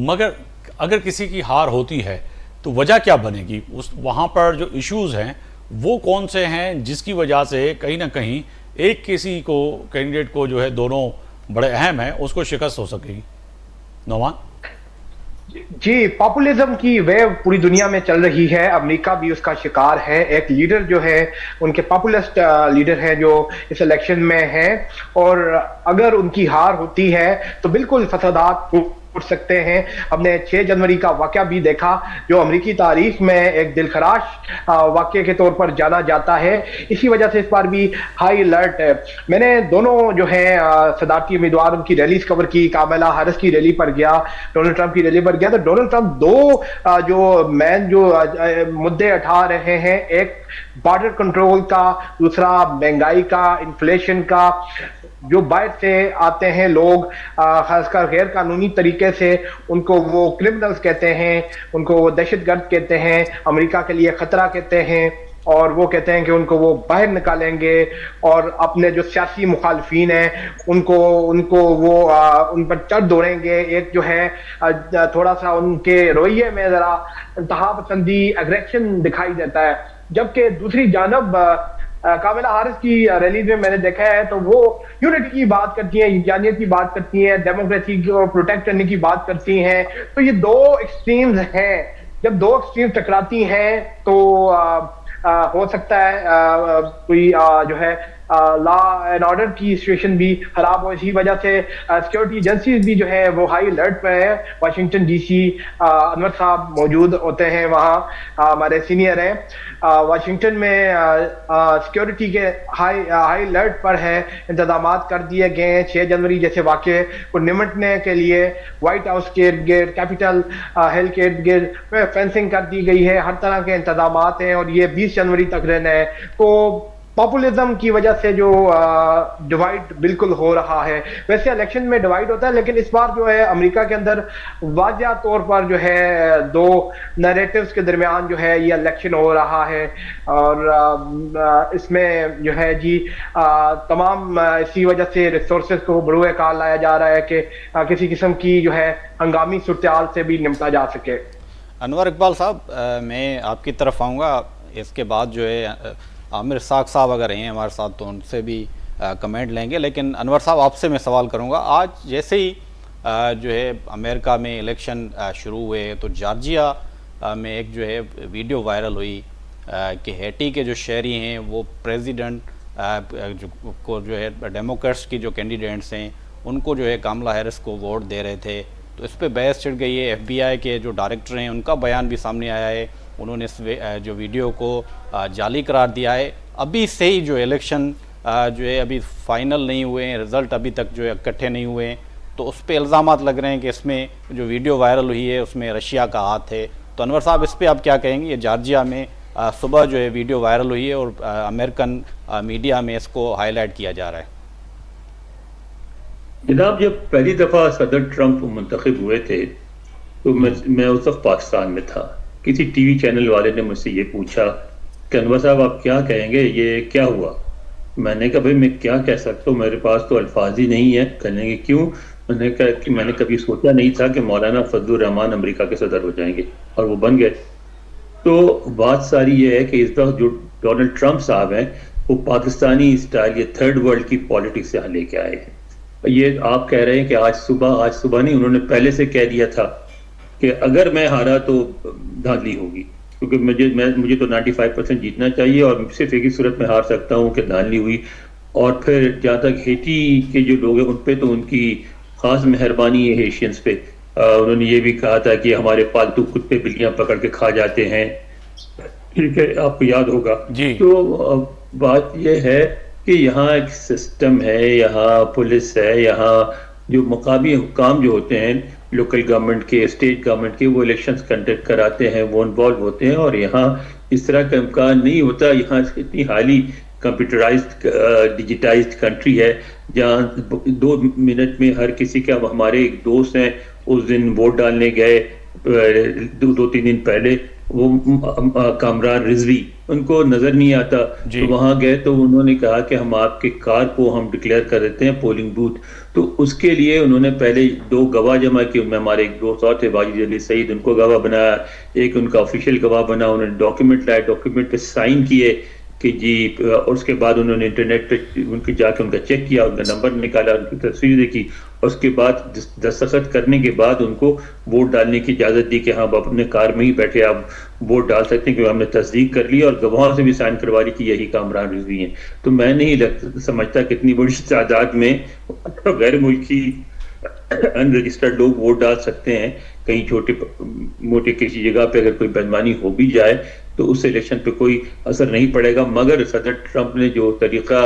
Speaker 1: मगर अगर किसी की हार होती है तो वजह क्या बनेगी? उस वहाँ पर जो इश्यूज़ हैं वो कौन से हैं जिसकी वजह से कहीं ना कहीं एक किसी को, कैंडिडेट को जो है, दोनों बड़े अहम है, उसको शिकस्त हो सकेगी? नौमान
Speaker 4: जी, पॉपुलिज्म की वेव पूरी दुनिया में चल रही है, अमेरिका भी उसका शिकार है। एक लीडर जो है, उनके पॉपुलिस्ट लीडर हैं जो इस इलेक्शन में हैं, और अगर उनकी हार होती है तो बिल्कुल फसादात उठ सकते हैं। हमने 6 जनवरी का वाकया भी देखा, जो अमेरिकी तारीख में एक दिलखराश वाकये के तौर पर जाना जाता है। इसी वजह से इस बार भी हाई अलर्ट है। मैंने दोनों जो है सदारती उम्मीदवार, उनकी रैलीज कवर की। कामला हैरिस की रैली पर गया, डोनाल्ड ट्रंप की रैली पर गया। तो डोनाल्ड ट्रंप दो जो मैन जो मुद्दे उठा रहे हैं, एक बॉर्डर कंट्रोल का, दूसरा महंगाई का, इन्फ्लेशन का। जो बाहर से आते हैं लोग, खासकर गैर कानूनी तरीके से, उनको वो क्रिमिनल्स कहते हैं, उनको वो दहशतगर्द कहते हैं, अमेरिका के लिए खतरा कहते हैं, और वो कहते हैं कि उनको वो बाहर निकालेंगे, और अपने जो सियासी मुखालफीन हैं उनको वो उन पर चढ़ दौड़ेंगे। एक जो है थोड़ा सा उनके रवैये में जरा इंतहा पसंदी, एग्रेशन दिखाई देता है। जबकि दूसरी जानब कामला हैरिस की रैली में मैंने देखा है तो वो यूनिटी की बात करती हैं, इंसानियत की बात करती हैं, डेमोक्रेसी को प्रोटेक्ट करने की बात करती हैं। तो ये दो एक्सट्रीम्स हैं। जब दो एक्सट्रीम्स टकराती हैं तो हो सकता है कोई जो है लॉ एंड ऑर्डर की सिचुएशन भी खराब हो। इसी वजह से सिक्योरिटी एजेंसीज भी जो है वो हाई अलर्ट पर है। वाशिंगटन डीसी अनवर साहब मौजूद होते हैं वहाँ, हमारे सीनियर हैं। वाशिंगटन में सिक्योरिटी के हाई अलर्ट पर है, इंतजाम कर दिए गए हैं 6 जनवरी जैसे वाक़े को निमटने के लिए। व्हाइट हाउस के इर्द गिर्द, कैपिटल हिल के इर्द गिर्द में फेंसिंग कर दी गई है, हर तरह के इंतजाम हैं, और ये 20 जनवरी तक रहना है। तो पॉपुलिज्म की वजह से जो डिवाइड बिल्कुल हो रहा है। वैसे इलेक्शन में डिवाइड होता है, लेकिन इस बार जो है अमेरिका के अंदर वाज़िया तौर पर जो है दो नैरेटिव्स के दरमियान जो है ये इलेक्शन हो रहा है। और इसमें जो है जी तमाम इसी वजह से रिसोर्सेज को बरूए कार लाया जा रहा है कि किसी किस्म की जो है हंगामी सूरत से भी निपटा जा सके।
Speaker 3: अनवर इकबाल साहब, मैं आपकी तरफ आऊँगा। इसके बाद जो है आमिर साक साहब अगर हैं हमारे साथ तो उनसे भी कमेंट लेंगे, लेकिन अनवर साहब आपसे मैं सवाल करूंगा। आज जैसे ही जो है अमेरिका में इलेक्शन शुरू हुए तो जॉर्जिया में एक जो है वीडियो वायरल हुई कि हैटी के जो शहरी हैं वो प्रेसिडेंट को जो है डेमोक्रेट्स की जो कैंडिडेट्स हैं उनको जो है कामला हैरिस को वोट दे रहे थे। तो इस पर बहस छिड़ गई है। FBI के जो डायरेक्टर हैं उनका बयान भी सामने आया है उन्होंने इस जो वीडियो को जाली करार दिया है। अभी से ही जो इलेक्शन जो है अभी फाइनल नहीं हुए हैं, रिज़ल्ट अभी तक जो है इकट्ठे नहीं हुए हैं, तो उस पर इल्ज़ामात लग रहे हैं कि इसमें जो वीडियो वायरल हुई है उसमें रशिया का हाथ है। तो अनवर साहब, इस पर आप क्या कहेंगे? ये जॉर्जिया में सुबह जो है वीडियो वायरल हुई है और अमेरिकन मीडिया में इसको हाईलाइट किया जा रहा है।
Speaker 6: जनाब, जब पहली दफ़ा सदर ट्रंप मुंतखब हुए थे तो मैं उस वक्त पाकिस्तान में था। किसी टीवी चैनल वाले ने मुझसे ये पूछा कि अनवर साहब आप क्या कहेंगे, ये क्या हुआ? मैंने कहा भाई मैं क्या कह सकता हूँ, मेरे पास तो अल्फाज ही नहीं है। कहने के क्यों? मैंने कहा कि मैंने कभी सोचा नहीं था कि मौलाना फजलुर रहमान अमेरिका के सदर हो जाएंगे, और वो बन गए। तो बात सारी ये है कि इस वक्त जो डोनाल्ड ट्रंप साहब हैं वो पाकिस्तानी स्टाइल, ये थर्ड वर्ल्ड की पॉलिटिक्स यहाँ लेके आए हैं। ये आप कह रहे हैं कि आज सुबह नहीं, उन्होंने पहले से कह दिया था कि अगर मैं हारा तो धांधली होगी, क्योंकि मुझे तो 95% जीतना चाहिए और सिर्फ एक ही सूरत में हार सकता हूँ कि धांधली हुई। और फिर जहाँ तक हेटी के जो लोग हैं उन पे तो उनकी खास मेहरबानी है हेशियंस पे। उन्होंने ये भी कहा था कि हमारे पालतू कुत्ते बिल्लियां पकड़ के खा जाते हैं, ठीक है, आपको याद होगा
Speaker 1: जी।
Speaker 6: तो बात यह है कि यहाँ एक सिस्टम है, यहाँ पुलिस है, यहाँ जो मकामी हुक्काम जो होते हैं लोकल गवर्नमेंट के, स्टेट गवर्नमेंट के, वो इलेक्शंस कंडक्ट कराते हैं, वो इन्वॉल्व होते हैं। और यहाँ इस तरह का इम्कान नहीं होता। यहाँ इतनी हाईली कंप्यूटराइज्ड डिजिटाइज्ड कंट्री है जहाँ 2 मिनट में हर किसी का, हमारे एक दोस्त हैं उस दिन वोट डालने गए 2-3 दिन पहले, वो कामरान रिजवी, उनको नजर नहीं आता, तो वहां गए तो उन्होंने कहा कि हम आपके कार को हम डिक्लेयर कर देते हैं पोलिंग बूथ। तो उसके लिए उन्होंने पहले 2 गवाह जमा किए, उनमें हमारे एक दोस्त और थे वाजिद अली सईद, उनको गवाह बनाया, एक उनका ऑफिशियल गवाह बना, उन्होंने डॉक्यूमेंट लाया, डॉक्यूमेंट पे साइन किए कि जी, और उसके बाद उन्होंने इंटरनेट पे उनके जाके उनका चेक किया, उनका नंबर निकाला, उनकी तस्वीर देखी, और उसके बाद दस्तखत करने के बाद उनको वोट डालने की इजाज़त दी कि हाँ आप अपने कार में ही बैठे आप वोट डाल सकते हैं, क्योंकि हमने तस्दीक कर ली और गवाहों से भी साइन करवा ली कि यही कामरान रिजवी हैं। तो मैं नहीं समझता कितनी बड़ी तादाद में गैर मुल्की अनरजिस्टर्ड लोग वोट डाल सकते हैं। कहीं छोटे मोटे किसी जगह पे अगर कोई बेईमानी हो भी जाए तो उस इलेक्शन पे कोई असर नहीं पड़ेगा। मगर सदर ट्रंप ने जो तरीका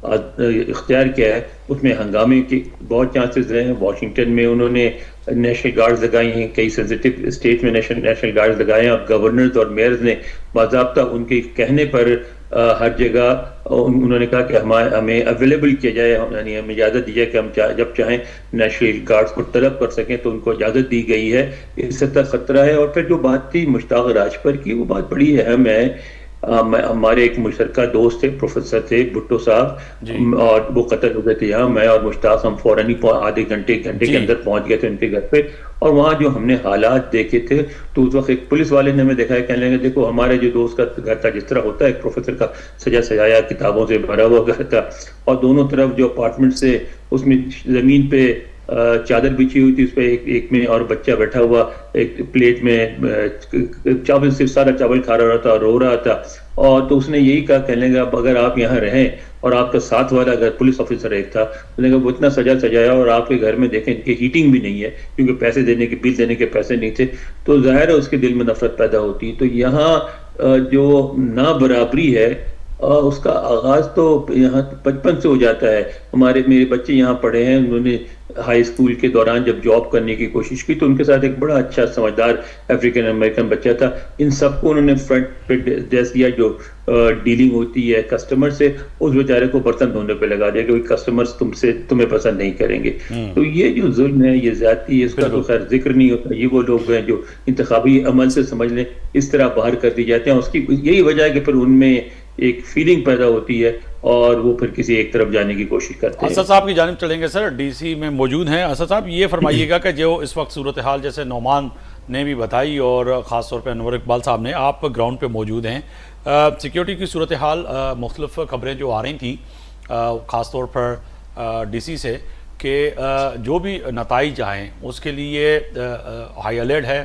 Speaker 6: इख्तियार किया है उसमें हंगामे के बहुत चांसेस हैं। वाशिंगटन में उन्होंने नेशनल गार्ड्स लगाई हैं, कई सेंसिटिव स्टेट में नेशनल गार्ड्स लगाए हैं, और गवर्नर्स और मेयर्स ने बाज़ाब्ता उनके कहने पर हर जगह उन्होंने कहा कि हमें अवेलेबल किया जाए, यानी हमें इजाज़त दी जाए कि हम जब चाहें नेशनल गार्ड्स को तलब कर सकें, तो उनको इजाज़त दी गई है। इससे तक खतरा है। और फिर जो बात थी मुश्ताक राजपर की, वो बात बड़ी अहम है। हमारे एक मुशतरका दोस्त थे, प्रोफेसर थे भुट्टो साहब, और वो कत्ल हो गए थे यहाँ। मैं और मुश्ताक हम फौरन ही आधे घंटे के अंदर पहुंच गए थे उनके घर पे, और वहाँ जो हमने हालात देखे थे तो उस वक्त एक पुलिस वाले ने हमें देखा है, कहने लगे देखो हमारे जो दोस्त का घर था, जिस तरह होता है एक प्रोफेसर का सजाया किताबों से भरा हुआ घर था, और दोनों तरफ जो अपार्टमेंट से उसमें जमीन पे चादर बिछी हुई थी, उस पर एक में और बच्चा बैठा हुआ एक प्लेट में चावल, सिर्फ सारा चावल खा रहा था, रो रहा था। और तो उसने यही कहा, कहने लगा अगर आप यहाँ रहें और आपका साथ वाला अगर पुलिस ऑफिसर एक था, उसने कहा वो इतना सजाया और आपके घर में देखें इनकी हीटिंग भी नहीं है क्योंकि पैसे देने के, बिल देने के पैसे नहीं थे, तो जाहिर है उसके दिल में नफरत पैदा होती है। तो यहाँ जो ना बराबरी है उसका आगाज तो यहाँ बचपन से हो जाता है। मेरे बच्चे यहाँ पढ़े हैं, उन्होंने हाई स्कूल के दौरान जब जॉब करने की कोशिश की तो उनके साथ एक बड़ा अच्छा समझदार अफ्रीकन अमेरिकन बच्चा था। इन सबको उन्होंने फ्रंट पे डेस्क दिया, जो डीलिंग होती है कस्टमर से, उस बेचारे को बर्तन धोने पे लगा दिया कि कस्टमर्स तुम्हें पसंद नहीं करेंगे। तो ये जो जुल्म है, ये ज्यादती है, इसका तो खैर जिक्र नहीं होता। ये वो लोग हैं जो इंतखाबी अमल से समझ लें इस तरह बाहर कर दी जाते हैं। उसकी यही वजह है कि फिर उनमें एक फीलिंग पैदा होती है और वो फिर किसी एक तरफ जाने की कोशिश करते हैं।
Speaker 1: असद साहब की जानिब चलेंगे सर, डीसी में मौजूद हैं। असद साहब ये फरमाइएगा कि जो इस वक्त सूरत हाल जैसे नौमान ने भी बताई और ख़ास तौर पे अनवर इकबाल साहब ने, आप ग्राउंड पे मौजूद हैं, सिक्योरिटी की सूरत हाल, मुख्तलिफ खबरें जो आ रही थी ख़ास तौर पर डीसी से कि जो भी नताइज आएँ उसके लिए हाई अलर्ट है,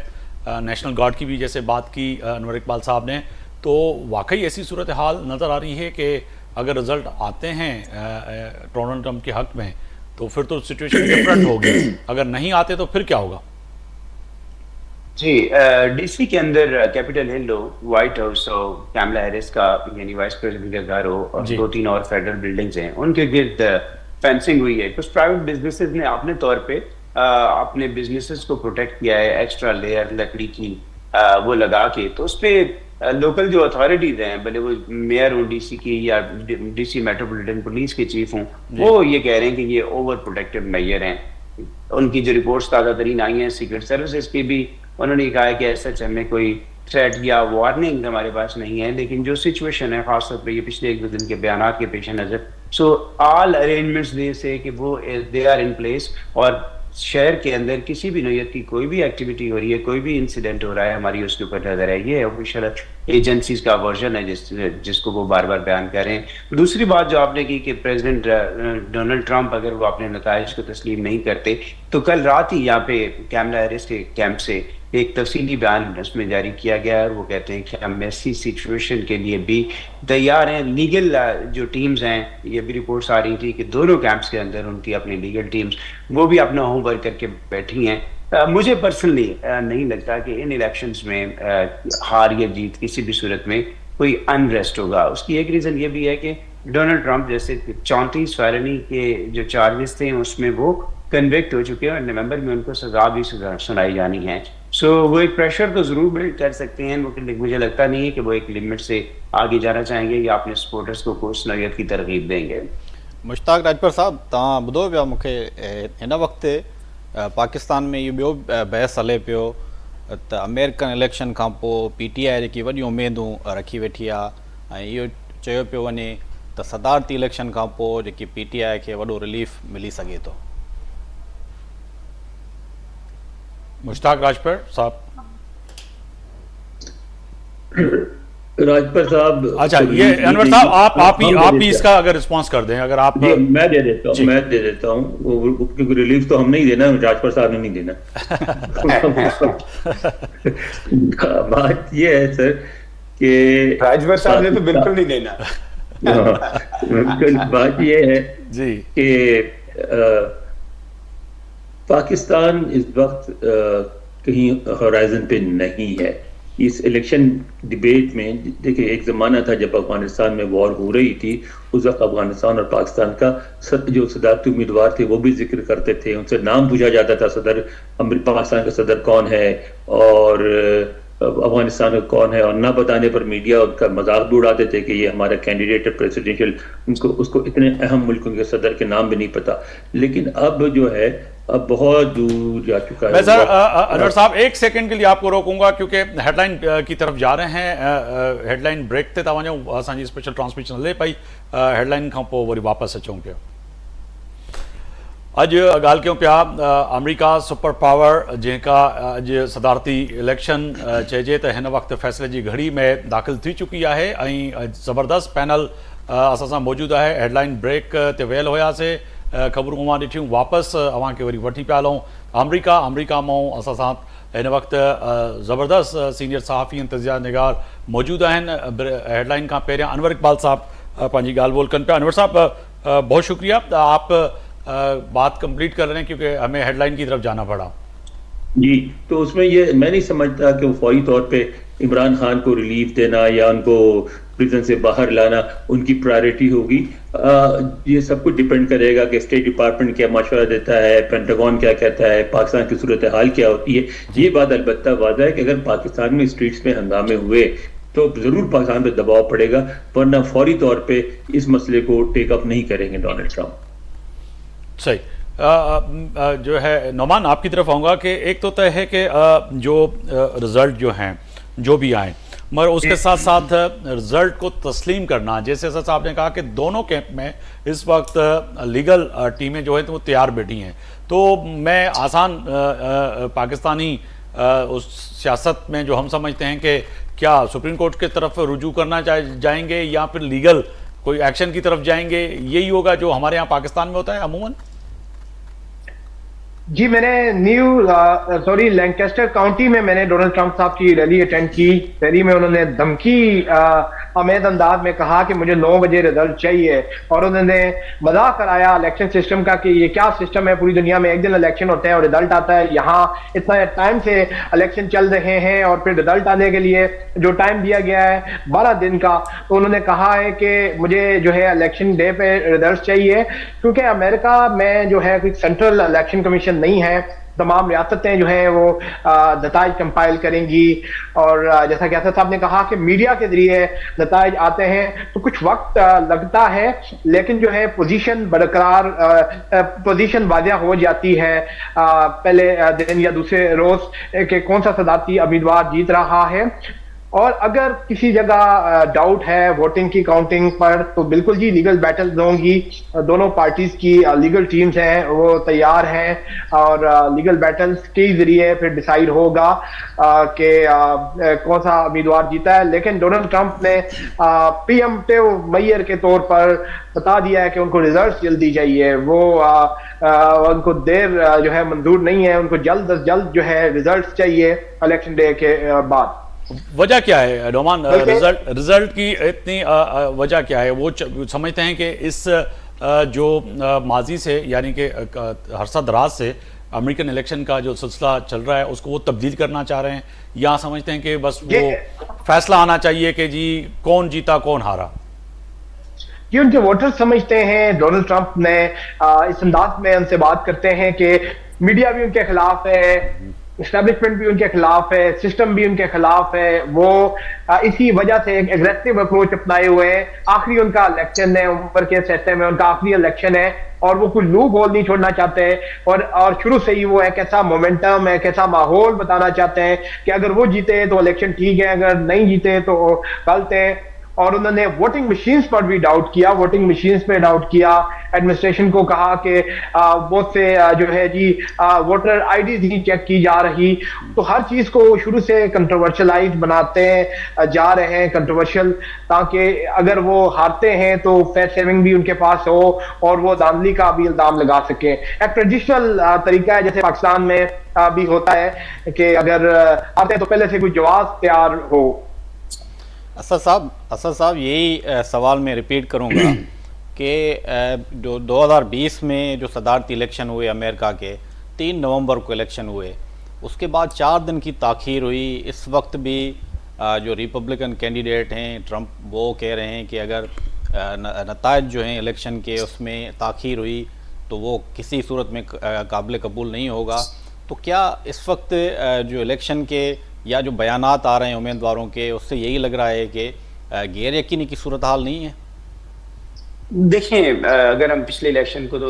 Speaker 1: नेशनल गार्ड की भी जैसे बात की अनवर इकबाल साहब ने, तो वाकई ऐसी सूरत हाल नज़र आ रही है कि अगर रिजल्ट आते हैं डोनाल्ड ट्रंप के हक में तो फिर तो सिचुएशन डिफरेंट होगी, अगर नहीं आते तो फिर क्या होगा?
Speaker 5: जी, डीसी के अंदर कैपिटल हिल हो, व्हाइट हाउस हो, कैमला हैरिस का यानी वाइस प्रेसिडेंट का घर हो, और
Speaker 1: जी।
Speaker 5: 2-3 और फेडरल बिल्डिंग्स हैं, उनके गिर्द फेंसिंग हुई है। कुछ प्राइवेट बिजनेसेस ने अपने तौर पे अपने बिजनेसेस को प्रोटेक्ट किया है, एक्स्ट्रा लेयर लकड़ी की वो लगा के। तो उस पे लोकल जो अथॉरिटीज हैं, भले वो मेयर हो डीसी की या डीसी मेट्रोपॉलिटन पुलिस के चीफ हों, वो ये कह रहे हैं कि ये ओवर प्रोटेक्टिव मेजर हैं। उनकी जो रिपोर्ट्स ताज़ा तरीन आई हैं सीक्रेट सर्विसेज की भी, उन्होंने कहा है कि ऐसा हमें कोई थ्रेट या वार्निंग हमारे पास नहीं है, लेकिन जो सिचुएशन है खासतौर पर ये पिछले 1-2 दिन के बयान के पेश नज़र, सो ऑल अरेंजमेंट्स दे से कि वो दे आर इन प्लेस, और शहर के अंदर किसी भी नौयत की कोई भी एक्टिविटी हो रही है, कोई भी इंसिडेंट हो रहा है, हमारी उसके ऊपर नजर है। ये ऑफिशियल एजेंसीज का वर्जन है जिसको वो बार बार बयान कर रहे हैं। दूसरी बात जो आपने की कि प्रेसिडेंट डोनाल्ड ट्रंप अगर वो अपने नताइज को तस्लीम नहीं करते, तो कल रात ही यहाँ पे कैमला हैरिस के कैंप से एक तफसीली बयान उसमें जारी किया गया है। वो कहते हैं कि हम ऐसी सिचुएशन के लिए भी तैयार हैं। लीगल जो टीम्स हैं, ये भी रिपोर्ट्स आ रही थी कि दोनों कैंप्स के अंदर उनकी अपनी लीगल टीम्स वो भी अपना होमवर्क करके बैठी हैं। मुझे पर्सनली नहीं लगता कि इन इलेक्शंस में हार या जीत किसी भी सूरत में कोई अनरेस्ट होगा। उसकी एक रीज़न ये भी है कि डोनाल्ड ट्रंप जैसे 34 फेरनी के जो चार्जेस थे उसमें वो कन्विक्ट हो चुके हैं, और नवंबर में उनको सजा भी सुनाई जानी है। सो वो एक प्रेशर तो जरूर बिल्ड कर सकते हैं, मुझे लगता नहीं है कि वो एक लिमिट से आगे जाना चाहेंगे या अपने सपोर्टर्स को उस नौयत की तरगीब देंगे।
Speaker 3: मुश्ताक राजपर साहब, तव्हां ॿुधो पिया मूंखे हिन वक़्तु पाकिस्तान में इहो ॿियो बहस हले पियो त अमेरिकन इलेक्शन खां पोइ PTI जेकी वॾियूं उमेदूं रखी वेठी आहे, ऐं इहो चयो पियो वञे त सदारती इलेक्शन खां पोइ जेकी PTI खे वॾो रिलीफ मिली सघे थो।
Speaker 1: मुश्ताक राजपर साहब।
Speaker 6: राजपर साहब,
Speaker 1: अच्छा, ये अनवर साहब आप ही इसका अगर रिस्पांस कर दें, अगर आप।
Speaker 6: मैं दे देता हूँ क्योंकि रिलीफ तो हम नहीं देना, राजपर साहब ने नहीं देना। बात ये है सर कि
Speaker 5: राजभर साहब ने तो बिल्कुल नहीं देना।
Speaker 6: बात ये है
Speaker 1: जी
Speaker 6: कि पाकिस्तान इस वक्त कहीं होराइजन पे नहीं है। इस इलेक्शन डिबेट में देखिए, एक ज़माना था जब अफगानिस्तान में वॉर हो रही थी, उस वक्त अफगानिस्तान और पाकिस्तान का जो सदारती उम्मीदवार थे वो भी जिक्र करते थे, उनसे नाम पूछा जाता था, पाकिस्तान का सदर कौन है और अफगानिस्तान का कौन है, और ना बताने पर मीडिया उनका मजाक भी उड़ाते थे कि ये हमारा कैंडिडेट है प्रेसिडेंशियल, उसको इतने अहम मुल्कों के सदर के नाम भी नहीं पता। लेकिन अब जो है अब बहुत दूर जा चुका है।
Speaker 1: मैं सर अनवर साहब एक सेकंड के लिए आपको रोकूंगा क्योंकि हेडलाइन की तरफ जा रहे हैं। हेडलाइन ब्रेक ते तव्हां जो असांजी स्पेशल ट्रांसमिशन हले पई, हेडलाइन खां पोइ वरी वापसि अचूं पिया। अॼु ॻाल्हि कयूं पिया अमेरिका सुपर पावर जंहिंखां अॼु सदारती इलेक्शन चइजे त हिन वक़्तु फ़ैसिले जी घड़ी में दाख़िल थी चुकी आहे, ऐं ज़बरदस्त पैनल असां सां मौजूदु आहे। हेडलाइन ब्रेक ते वियल हुयासीं, ख़बरूं अवां ॾिठियूं, वापसि अव्हांखे वरी वठी पिया हलूं अमेरिका मां असां सां हिन वक़्तु ज़बरदस्त सीनियर सहाफ़ी इंतज़ार निगार मौजूदु आहिनि। हेडलाइन खां पहिरियां अनवर इकबाल साहब पंहिंजी ॻाल्हि ॿोल कनि पिया। अनवर साहब बहुत शुक्रिया, आप बात कंप्लीट कर रहे हैं क्योंकि हमें हेडलाइन की तरफ जाना पड़ा।
Speaker 6: जी, तो उसमें ये मैं नहीं समझता कि वो फौरी तौर पे इमरान खान को रिलीफ देना या उनको प्रिजन से बाहर लाना उनकी प्रायोरिटी होगी। ये सब कुछ डिपेंड करेगा कि स्टेट डिपार्टमेंट क्या मशवरा देता है, पेंटागन क्या कहता है, पाकिस्तान की सूरत हाल क्या होती है। ये बात अलबत्ता वादा है कि अगर पाकिस्तान में स्ट्रीट्स में हंगामे हुए तो जरूर पाकिस्तान पे दबाव पड़ेगा, वरना फौरी तौर पे इस मसले को टेकअप नहीं करेंगे डोनाल्ड ट्रंप।
Speaker 1: सही। जो है नौमान आपकी तरफ आऊँगा कि एक तो तय है कि जो रिज़ल्ट जो हैं जो भी आए, मगर उसके साथ साथ रिज़ल्ट को तस्लीम करना, जैसे सर साहब ने कहा कि दोनों कैंप में इस वक्त लीगल टीमें जो है तो वो तैयार बैठी हैं। तो मैं आसान पाकिस्तानी उस सियासत में जो हम समझते हैं कि क्या सुप्रीम कोर्ट की तरफ रुजू करना जाएंगे या फिर लीगल कोई एक्शन की तरफ जाएंगे, यही होगा जो हमारे यहाँ पाकिस्तान में होता है अमूमन।
Speaker 4: जी, मैंने लैंकेस्टर काउंटी में मैंने डोनाल्ड ट्रंप साहब की रैली अटेंड की। रैली में उन्होंने धमकी अमेज अंदाज में कहा कि मुझे 9 बजे रिजल्ट चाहिए, और उन्होंने मजाक कराया इलेक्शन सिस्टम का कि ये क्या सिस्टम है, पूरी दुनिया में एक दिन इलेक्शन होते हैं और रिजल्ट आता है, यहाँ इतना टाइम से इलेक्शन चल रहे हैं और फिर रिजल्ट आने के लिए जो टाइम दिया गया है 12 दिन का। तो उन्होंने कहा है कि मुझे जो है इलेक्शन डे पे रिजल्ट चाहिए, क्योंकि अमेरिका में जो है कोई सेंट्रल इलेक्शन कमीशन नहीं है, तमाम रियासतें जो है वो नताइज कंपाइल करेंगी, और जैसा कि असद साहब ने कहा कि मीडिया के जरिए नताइज आते हैं तो कुछ वक्त लगता है, लेकिन जो है पोजीशन बरकरार, पोजीशन वाजिया हो जाती है पहले दिन या दूसरे रोज कि कौन सा सदारती उम्मीदवार जीत रहा है। और अगर किसी जगह डाउट है वोटिंग की काउंटिंग पर तो बिल्कुल जी लीगल बैटल्स होंगी, दोनों पार्टीज की लीगल टीम्स हैं वो तैयार हैं, और लीगल बैटल्स के जरिए फिर डिसाइड होगा कि कौन सा उम्मीदवार जीता है। लेकिन डोनाल्ड ट्रंप ने प्रीएम्प्टिव मेयर के तौर पर बता दिया है कि उनको रिजल्ट जल्दी चाहिए, वो उनको देर जो है मंजूर नहीं है, उनको जल्द अज जल्द जो है रिजल्ट चाहिए इलेक्शन डे के बाद।
Speaker 1: वजह क्या है नोमान, रिजल्ट की इतनी वजह क्या है? वो समझते हैं कि इस जो माजी से यानी कि हरसद राज से अमेरिकन इलेक्शन का जो सिलसिला चल रहा है उसको वो तब्दील करना चाह रहे हैं, या समझते हैं कि बस वो फैसला आना चाहिए कि जी कौन जीता कौन हारा?
Speaker 4: ये उनके वोटर्स समझते हैं। डोनाल्ड ट्रंप ने इस अंदाज में उनसे बात करते हैं कि मीडिया भी उनके खिलाफ है, एस्टेब्लिशमेंट भी उनके खिलाफ है, सिस्टम भी उनके खिलाफ है, वो इसी वजह से एक एग्रेसिव अप्रोच अपनाए हुए हैं। आखिरी उनका इलेक्शन है, ऊपर के सेक्टर में उनका आखिरी इलेक्शन है और वो कुछ लूप होल नहीं छोड़ना चाहते, और शुरू से ही वो एक ऐसा मोमेंटम, एक ऐसा माहौल बताना चाहते हैं कि अगर वो जीते तो इलेक्शन ठीक है, अगर नहीं जीते तो गलत है। और उन्होंने वोटिंग मशीन्स पर भी डाउट किया, वोटिंग मशीन्स पे डाउट किया, एडमिनिस्ट्रेशन को कहा कि बहुत से जो है जी वोटर आईडीज नहीं चेक की जा रही। तो हर चीज को शुरू से कंट्रोवर्शियलाइज बनाते जा रहे हैं, कंट्रोवर्शियल, ताकि अगर वो हारते हैं तो फेयर सेविंग भी उनके पास हो और वो धांधली का भी इल्जाम लगा सके। एक ट्रेडिशनल तरीका है जैसे पाकिस्तान में भी होता है कि अगर आते हैं तो पहले से कोई जवाब तैयार हो।
Speaker 3: असद साहब यही सवाल मैं रिपीट करूंगा कि जो 2020 में जो सदारती इलेक्शन हुए अमेरिका के 3 नवंबर को इलेक्शन हुए, उसके बाद 4 दिन की ताख़ीर हुई। इस वक्त भी जो रिपब्लिकन कैंडिडेट हैं ट्रंप, वो कह रहे हैं कि अगर नताइज जो हैं इलेक्शन के उसमें ताख़ीर हुई तो वो किसी सूरत में काबिल कबूल नहीं होगा। तो क्या इस वक्त जो इलेक्शन के या जो बयानात आ रहे हैं उम्मीदवारों के, उससे यही लग रहा है कि गैर यकीनी की सूरत हाल नहीं है?
Speaker 5: देखें, अगर हम पिछले इलेक्शन को तो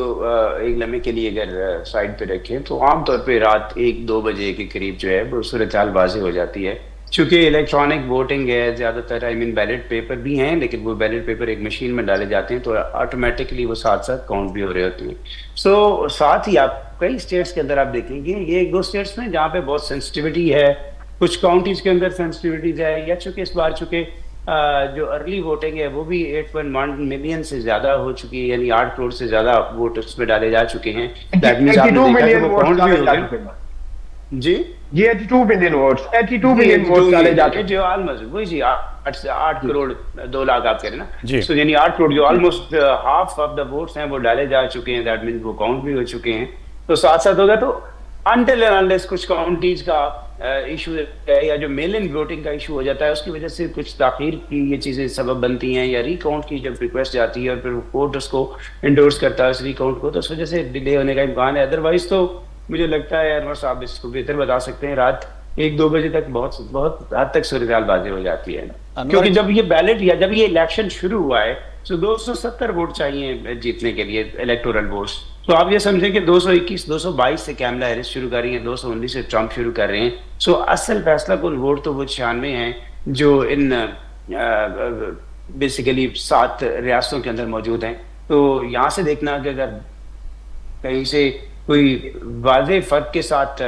Speaker 5: एक लम्हे के लिए अगर साइड पे रखें तो आमतौर पे रात 1-2 बजे के करीब जो है वो सूरत हाल वाज़ेह हो जाती है। चूंकि इलेक्ट्रॉनिक वोटिंग है ज़्यादातर, बैलेट पेपर भी हैं, लेकिन वो बैलेट पेपर एक मशीन में डाले जाते हैं तो ऑटोमेटिकली वो साथ साथ काउंट भी हो रहे होते हैं। सो साथ ही आप कई स्टेट्स के अंदर आप देखेंगे, ये 1-2 स्टेट्स में जहाँ पे बहुत सेंसिटिविटी है, कुछ काउंटीज के अंदर सेंसिटिविटीज है, या चूंकि इस बार चूंकि जो अर्ली वोटिंग है वो भी 8.1 मिलियन से ज्यादा हो चुकी है, यानी 8 करोड़ से ज्यादा वोट उसमें डाले जा चुके हैं। दैट मींस आपने देखा कि वो काउंट भी हो गए जी, ये 82 मिलियन वोट्स डाले जाते हैं, जो ऑलमोस्ट वही जी 8 करोड़ 2 लाख आप कह रहे हैं ना, सो यानी 8 करोड़ जो almost half of the votes हैं वो डाले जा चुके हैं। दैट मींस वो काउंट भी हो चुके हैं। तो साथ साथ होगा तो अनटिल एंड अनलेस कुछ काउंटीज का इशू है या जो मेल इन वोटिंग का इशू हो जाता है, उसकी वजह से कुछ ताखीर की ये चीज़ें सबब बनती हैं, या रिकाउंट की जब रिक्वेस्ट जाती है और फिर कोर्ट उसको इंडोर्स करता है उस रिकाउंट को, तो उस वजह से डिले होने का इम्कान है। अदरवाइज तो मुझे लगता है अनवर साहब इसको बेहतर बता सकते हैं, रात 1-2 बजे तक बहुत हद तक सूरत बाजी हो जाती है। क्योंकि जब ये बैलेट या जब ये इलेक्शन शुरू हुआ है तो 270 वोट चाहिए जीतने के लिए, इलेक्टोरल वोट्स। तो आप ये समझें कि 221-222 से कैमला हैरिस शुरू कर रही है, 219 से ट्रंप शुरू कर रहे हैं। सो असल फैसला कुल वोट तो वो 96 हैं जो इन बेसिकली 7 रियासतों के अंदर मौजूद हैं। तो यहाँ से देखना कि अगर कहीं से कोई वाज़ेह फर्क के साथ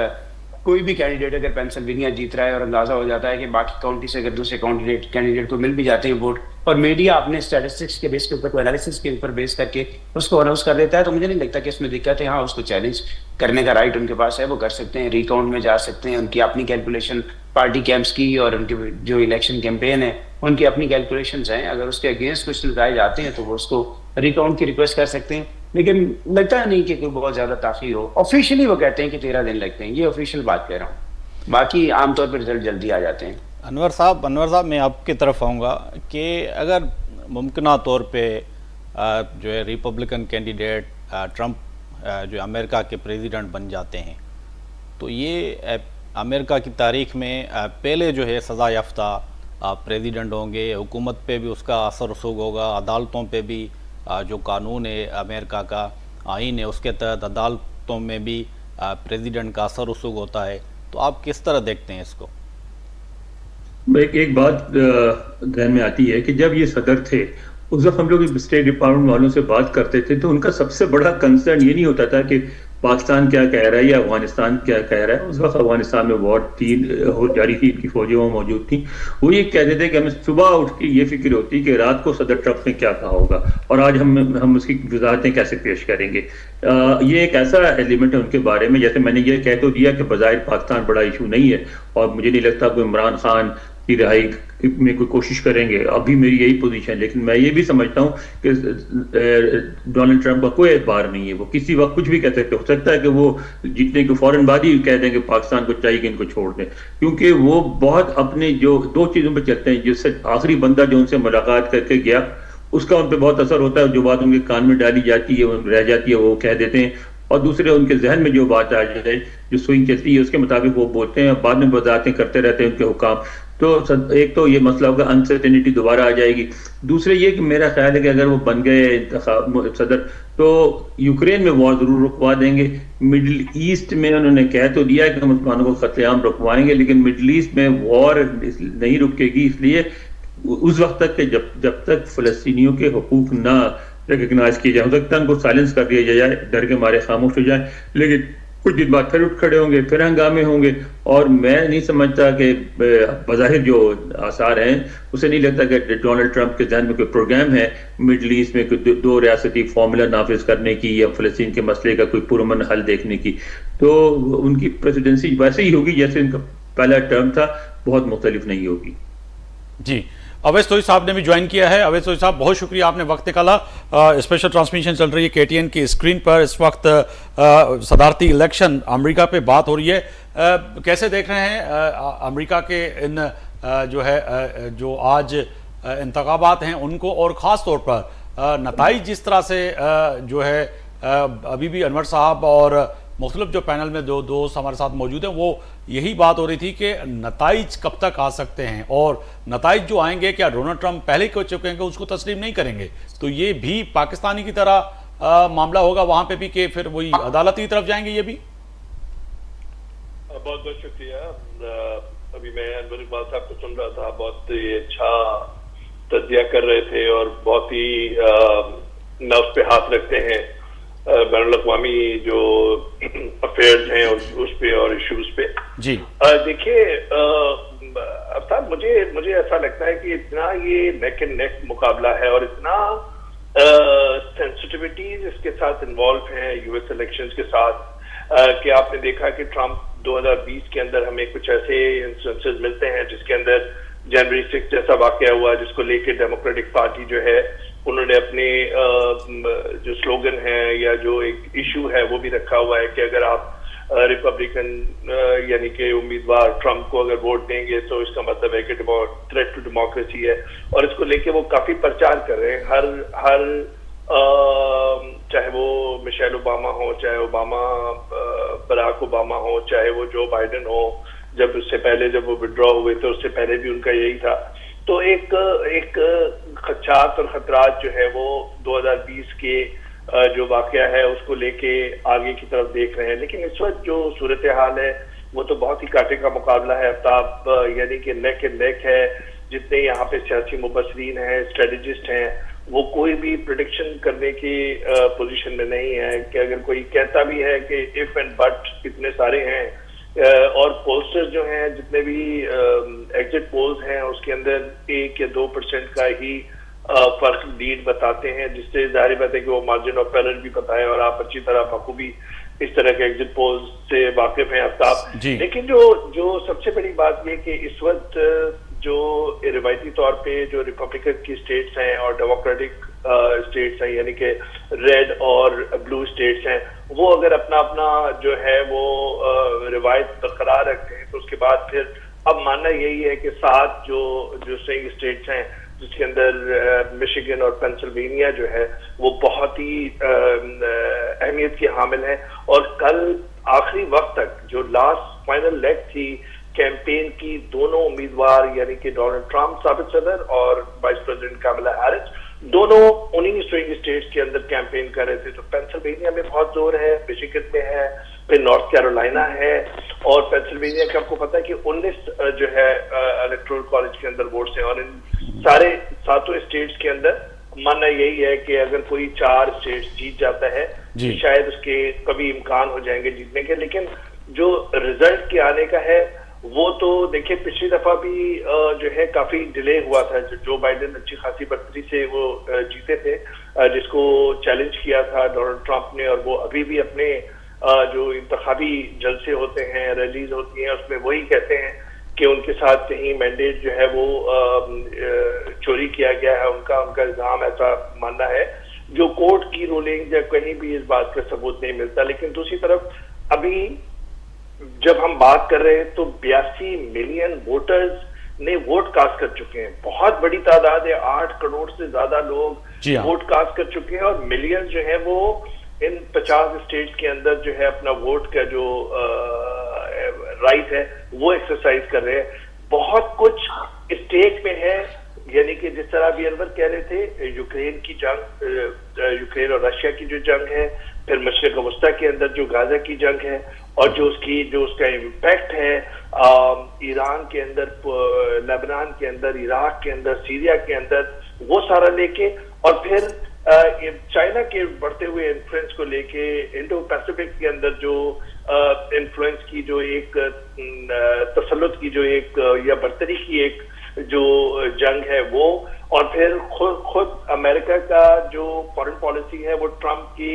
Speaker 5: कोई भी कैंडिडेट अगर पेंसिल्वेनिया जीत रहा है और अंदाजा हो जाता है कि बाकी काउंटी से अगर दूसरे कैंडिडेट को मिल भी जाते हैं वोट, और मीडिया अपने स्टैटिस्टिक्स के बेस के ऊपर, एनालिसिस के ऊपर बेस करके उसको अनाउंस कर देता है, तो मुझे नहीं लगता कि इसमें दिक्कत है। हाँ, उसको चैलेंज करने का राइट उनके पास है, वो कर सकते हैं, रिकाउंट में जा सकते हैं, उनकी अपनी कैलकुलेशन पार्टी कैंप्स की और उनके जो इलेक्शन कैंपेन है उनकी अपनी कैलकुलेशंस हैं। अगर उसके अगेंस्ट कुछ लगाए जाते हैं तो वो उसको रिकाउंट की रिक्वेस्ट कर सकते हैं, लेकिन लगता नहीं कि कोई बहुत ज्यादा ताखीर हो। ऑफिशियली वो कहते हैं कि 13 दिन लगते हैं, ये ऑफिशियल बात कह रहा हूँ, बाकी आमतौर पर रिजल्ट जल्दी आ जाते हैं।
Speaker 3: अनवर साहब मैं आपकी तरफ आऊँगा कि अगर मुमकिना तौर पे जो है रिपब्लिकन कैंडिडेट ट्रंप जो अमेरिका के प्रेसिडेंट बन जाते हैं, तो ये अमेरिका की तारीख में पहले जो है सज़ा याफ्ता प्रेसिडेंट होंगे। हुकूमत पे भी उसका असर रसूख होगा, अदालतों पे भी जो कानून है अमेरिका का आइन है उसके तहत अदालतों में भी प्रेसिडेंट का असर रसूख होता है। तो आप किस तरह देखते हैं इसको?
Speaker 6: एक बात ध्यान में आती है कि जब ये सदर थे उस वक्त हम लोग स्टेट डिपार्टमेंट वालों से बात करते थे तो उनका सबसे बड़ा कंसर्न ये नहीं होता था कि पाकिस्तान क्या कह रहा है या अफगानिस्तान क्या कह रहा है। उस वक्त अफगानिस्तान में वॉर थी, जारी थी, इनकी फौजें वहाँ मौजूद थी। वो ये कहते थे कि हमें सुबह उठ के ये फिक्र होती कि रात को सदर ट्रंप ने क्या कहा होगा और आज हम उसकी वजाहतें कैसे पेश करेंगे। ये एक ऐसा एलिमेंट है उनके बारे में, जैसे मैंने ये कह तो दिया कि बज़ाहिर पाकिस्तान बड़ा इशू नहीं है और मुझे नहीं लगता कोई इमरान खान की रिहाई में कोई कोशिश करेंगे, अभी मेरी यही पोजीशन है। लेकिन मैं ये भी समझता हूँ कि डोनाल्ड ट्रंप का कोई एतबार नहीं है, वो किसी वक्त कुछ भी कह सकते। हो सकता है कि वो जीतने के फौरन बाद ही कह दें कि पाकिस्तान को चाहिए कि इनको छोड़ दें, क्योंकि वो बहुत अपने जो दो चीज़ों पर चलते हैं। जिससे आखिरी बंदा जो उनसे मुलाकात करके गया उसका उन पर बहुत असर होता है, जो बात उनके कान में डाली जाती है रह जाती है वो कह देते हैं, और दूसरे उनके जहन में जो बात आ जाए जो स्विंग चलती है उसके मुताबिक वो बोलते हैं, बाद में वजाहतें करते रहते हैं उनके हुकाम। तो एक तो ये मसला होगा, अनसर्टेनिटी दोबारा आ जाएगी। दूसरे ये कि मेरा ख्याल है कि अगर वो बन गए सदर तो यूक्रेन में वॉर जरूर रुकवा देंगे। मिडिल ईस्ट में उन्होंने कह तो दिया कि हम मुसलमानों को कत्लेआम रुकवाएंगे, लेकिन मिडिल ईस्ट में वॉर नहीं रुकेगी, इसलिए उस वक्त तक जब तक फलस्तीनियों के हुकूक ना रिकग्नाइज किए जाए, हो सकता है उनको साइलेंस कर दिया जाए, डर के मारे खामोश हो जाए, लेकिन कुछ दिन बाद फिर उठ खड़े होंगे, फिर हंगामे होंगे। और मैं नहीं समझता कि बज़ाहिर जो आसार हैं उसे नहीं लगता कि डोनाल्ड ट्रंप के जहन में कोई प्रोग्राम है मिडल ईस्ट में कोई दो रियासती फॉर्मूला नाफिज करने की या फ़लस्तीन के मसले का कोई पुरअमन हल देखने की। तो उनकी प्रेसिडेंसी वैसे ही होगी जैसे उनका पहला टर्म था, बहुत मुख्तलिफ नहीं होगी।
Speaker 1: जी, अवैस तोई साहब ने भी ज्वाइन किया है। अवैस तोई साहब, बहुत शुक्रिया, आपने वक्त निकाला। स्पेशल ट्रांसमिशन चल रही है KTN की स्क्रीन पर। इस वक्त सदारती इलेक्शन अमेरिका पे बात हो रही है। कैसे देख रहे हैं अमेरिका के इन जो आज इंतखाबात हैं उनको, और ख़ास तौर पर नताइज जिस तरह से जो है अभी भी अनवर साहब और मुख्तलिफ जो पैनल में दो दोस्त हमारे साथ मौजूद हैं, वो यही बात हो रही थी कि नताइज कब तक आ सकते हैं, और नताइज जो आएंगे क्या डोनाल्ड ट्रंप पहले ही कह चुके हैं कि उसको तस्लीम नहीं करेंगे, तो ये भी पाकिस्तानी की तरह मामला होगा वहां पे भी कि फिर वही अदालत की तरफ जाएंगे। ये भी
Speaker 7: बहुत बहुत शुक्रिया। अभी मैं अनवर इकबाल साहब को सुन रहा था, बहुत ही अच्छा तज्जिया कर रहे थे और बहुत ही नफ्स पे हाथ रखते हैं बैनुल अक़वामी जो अफेयर्स हैं उस पे और इश्यूज पे। जी देखिए अफ्ताब, मुझे ऐसा लगता है कि इतना ये नेक एंड नेक मुकाबला है और इतना सेंसिटिविटीज इसके साथ इन्वॉल्व हैं यूएस इलेक्शंस के साथ कि आपने देखा कि ट्रंप 2020 के अंदर हमें कुछ ऐसे इंस्टेंसेस मिलते हैं जिसके अंदर जनवरी 6 जैसा वाकया हुआ, जिसको लेकर डेमोक्रेटिक पार्टी जो है उन्होंने अपने जो स्लोगन है या जो एक इशू है वो भी रखा हुआ है कि अगर आप रिपब्लिकन यानी कि उम्मीदवार ट्रंप को अगर वोट देंगे तो इसका मतलब है कि थ्रेट टू डेमोक्रेसी है, और इसको लेके वो काफी प्रचार कर रहे हैं। हर चाहे वो मिशेल ओबामा हो, चाहे बराक ओबामा हो, चाहे वो जो बाइडेन हो, जब उससे पहले जब वो विड्रॉ हुए थे उससे पहले भी उनका यही था। तो एक खदशात और खतरात जो है वो 2020 के जो वाकया है उसको लेके आगे की तरफ देख रहे हैं, लेकिन इस वक्त जो सूरत हाल है वो तो बहुत ही कांटे का मुकाबला है अफ्ताब, यानी कि नेक एंड नेक है। जितने यहाँ पे सियासी मुबसरीन हैं, स्ट्रेटेजिस्ट हैं, वो कोई भी प्रेडिक्शन करने की पोजीशन में नहीं है कि अगर कोई कहता भी है कि इफ एंड बट इतने सारे हैं और पोलस्टर्स जो हैं जितने भी एग्जिट पोल्स हैं उसके अंदर 1 या 2% का ही फर्क लीड बताते हैं, जिससे जाहिर बात है कि वो मार्जिन ऑफ एरर भी पता है और आप अच्छी तरह बखूबी इस तरह के एग्जिट पोल्स से वाकिफ हैं आफ्ताब। लेकिन जो सबसे बड़ी बात ये कि इस वक्त जो रिवायती तौर पे जो रिपब्लिकन की स्टेट्स हैं और डेमोक्रेटिक स्टेट्स हैं यानी कि रेड और ब्लू स्टेट्स हैं, वो अगर अपना अपना जो है वो रिवायत बरकरार रखते हैं तो उसके बाद फिर अब मानना यही है कि 7 जो स्विंग स्टेट्स हैं जिसके अंदर मिशिगन और पेंसिल्वेनिया जो है वो बहुत ही अहमियत की हामिल है। और कल आखिरी वक्त तक जो लास्ट फाइनल लेग थी कैंपेन की, दोनों उम्मीदवार यानी कि डोनाल्ड ट्रंप साबित सदर और वाइस प्रेसिडेंट कमला हैरिस दोनों उन्हीं स्विंग स्टेट्स के अंदर कैंपेन कर रहे थे। तो पेंसिल्वेनिया में बहुत जोर है, मिशिगन में है, फिर नॉर्थ कैरोलिना है और पेंसिल्वेनिया का आपको पता है कि 19 जो है इलेक्टोरल कॉलेज के अंदर वोट्स हैं और इन सारे 7 स्टेट्स के अंदर मानना यही है कि अगर कोई 4 स्टेट्स जीत जाता है तो शायद उसके कभी इम्कान हो जाएंगे जीतने के। लेकिन जो रिजल्ट के आने का है वो तो देखिए पिछली दफा भी जो है काफी डिले हुआ था। जो बाइडेन अच्छी खासी बढ़तरी से वो जीते थे, जिसको चैलेंज किया था डोनाल्ड ट्रंप ने, और वो अभी भी अपने जो इंतखाबी जलसे होते हैं, रैलीज होती हैं, उसमें वही कहते हैं कि उनके साथ कहीं मैंडेट जो है वो चोरी किया गया है। उनका इल्जाम ऐसा मानना है, जो कोर्ट की रूलिंग या कहीं भी इस बात का सबूत नहीं मिलता। लेकिन दूसरी तरफ अभी जब हम बात कर रहे हैं तो 82 मिलियन वोटर्स ने वोट कास्ट कर चुके हैं। बहुत बड़ी तादाद है, 8 करोड़ से ज्यादा लोग वोट कास्ट कर चुके हैं और मिलियन जो है वो इन 50 स्टेट्स के अंदर जो है अपना वोट का जो राइट है वो एक्सरसाइज कर रहे हैं। बहुत कुछ स्टेट में है, यानी कि जिस तरह अभी अनवर कह रहे थे यूक्रेन की जंग, यूक्रेन और रशिया की जो जंग है, फिर मशरिक वस्ता के अंदर जो गाजा की जंग है और जो उसका इम्पैक्ट है ईरान के अंदर, लेबनान के अंदर, इराक के अंदर, सीरिया के अंदर, वो सारा लेके और फिर चाइना के बढ़ते हुए इन्फ्लुएंस को लेके इंडो पैसिफिक के अंदर जो इन्फ्लुएंस की जो एक तसल्लुत की जो एक या बर्तरी की एक जो जंग है वो, और फिर खुद अमेरिका का जो फॉरेन पॉलिसी है वो ट्रंप की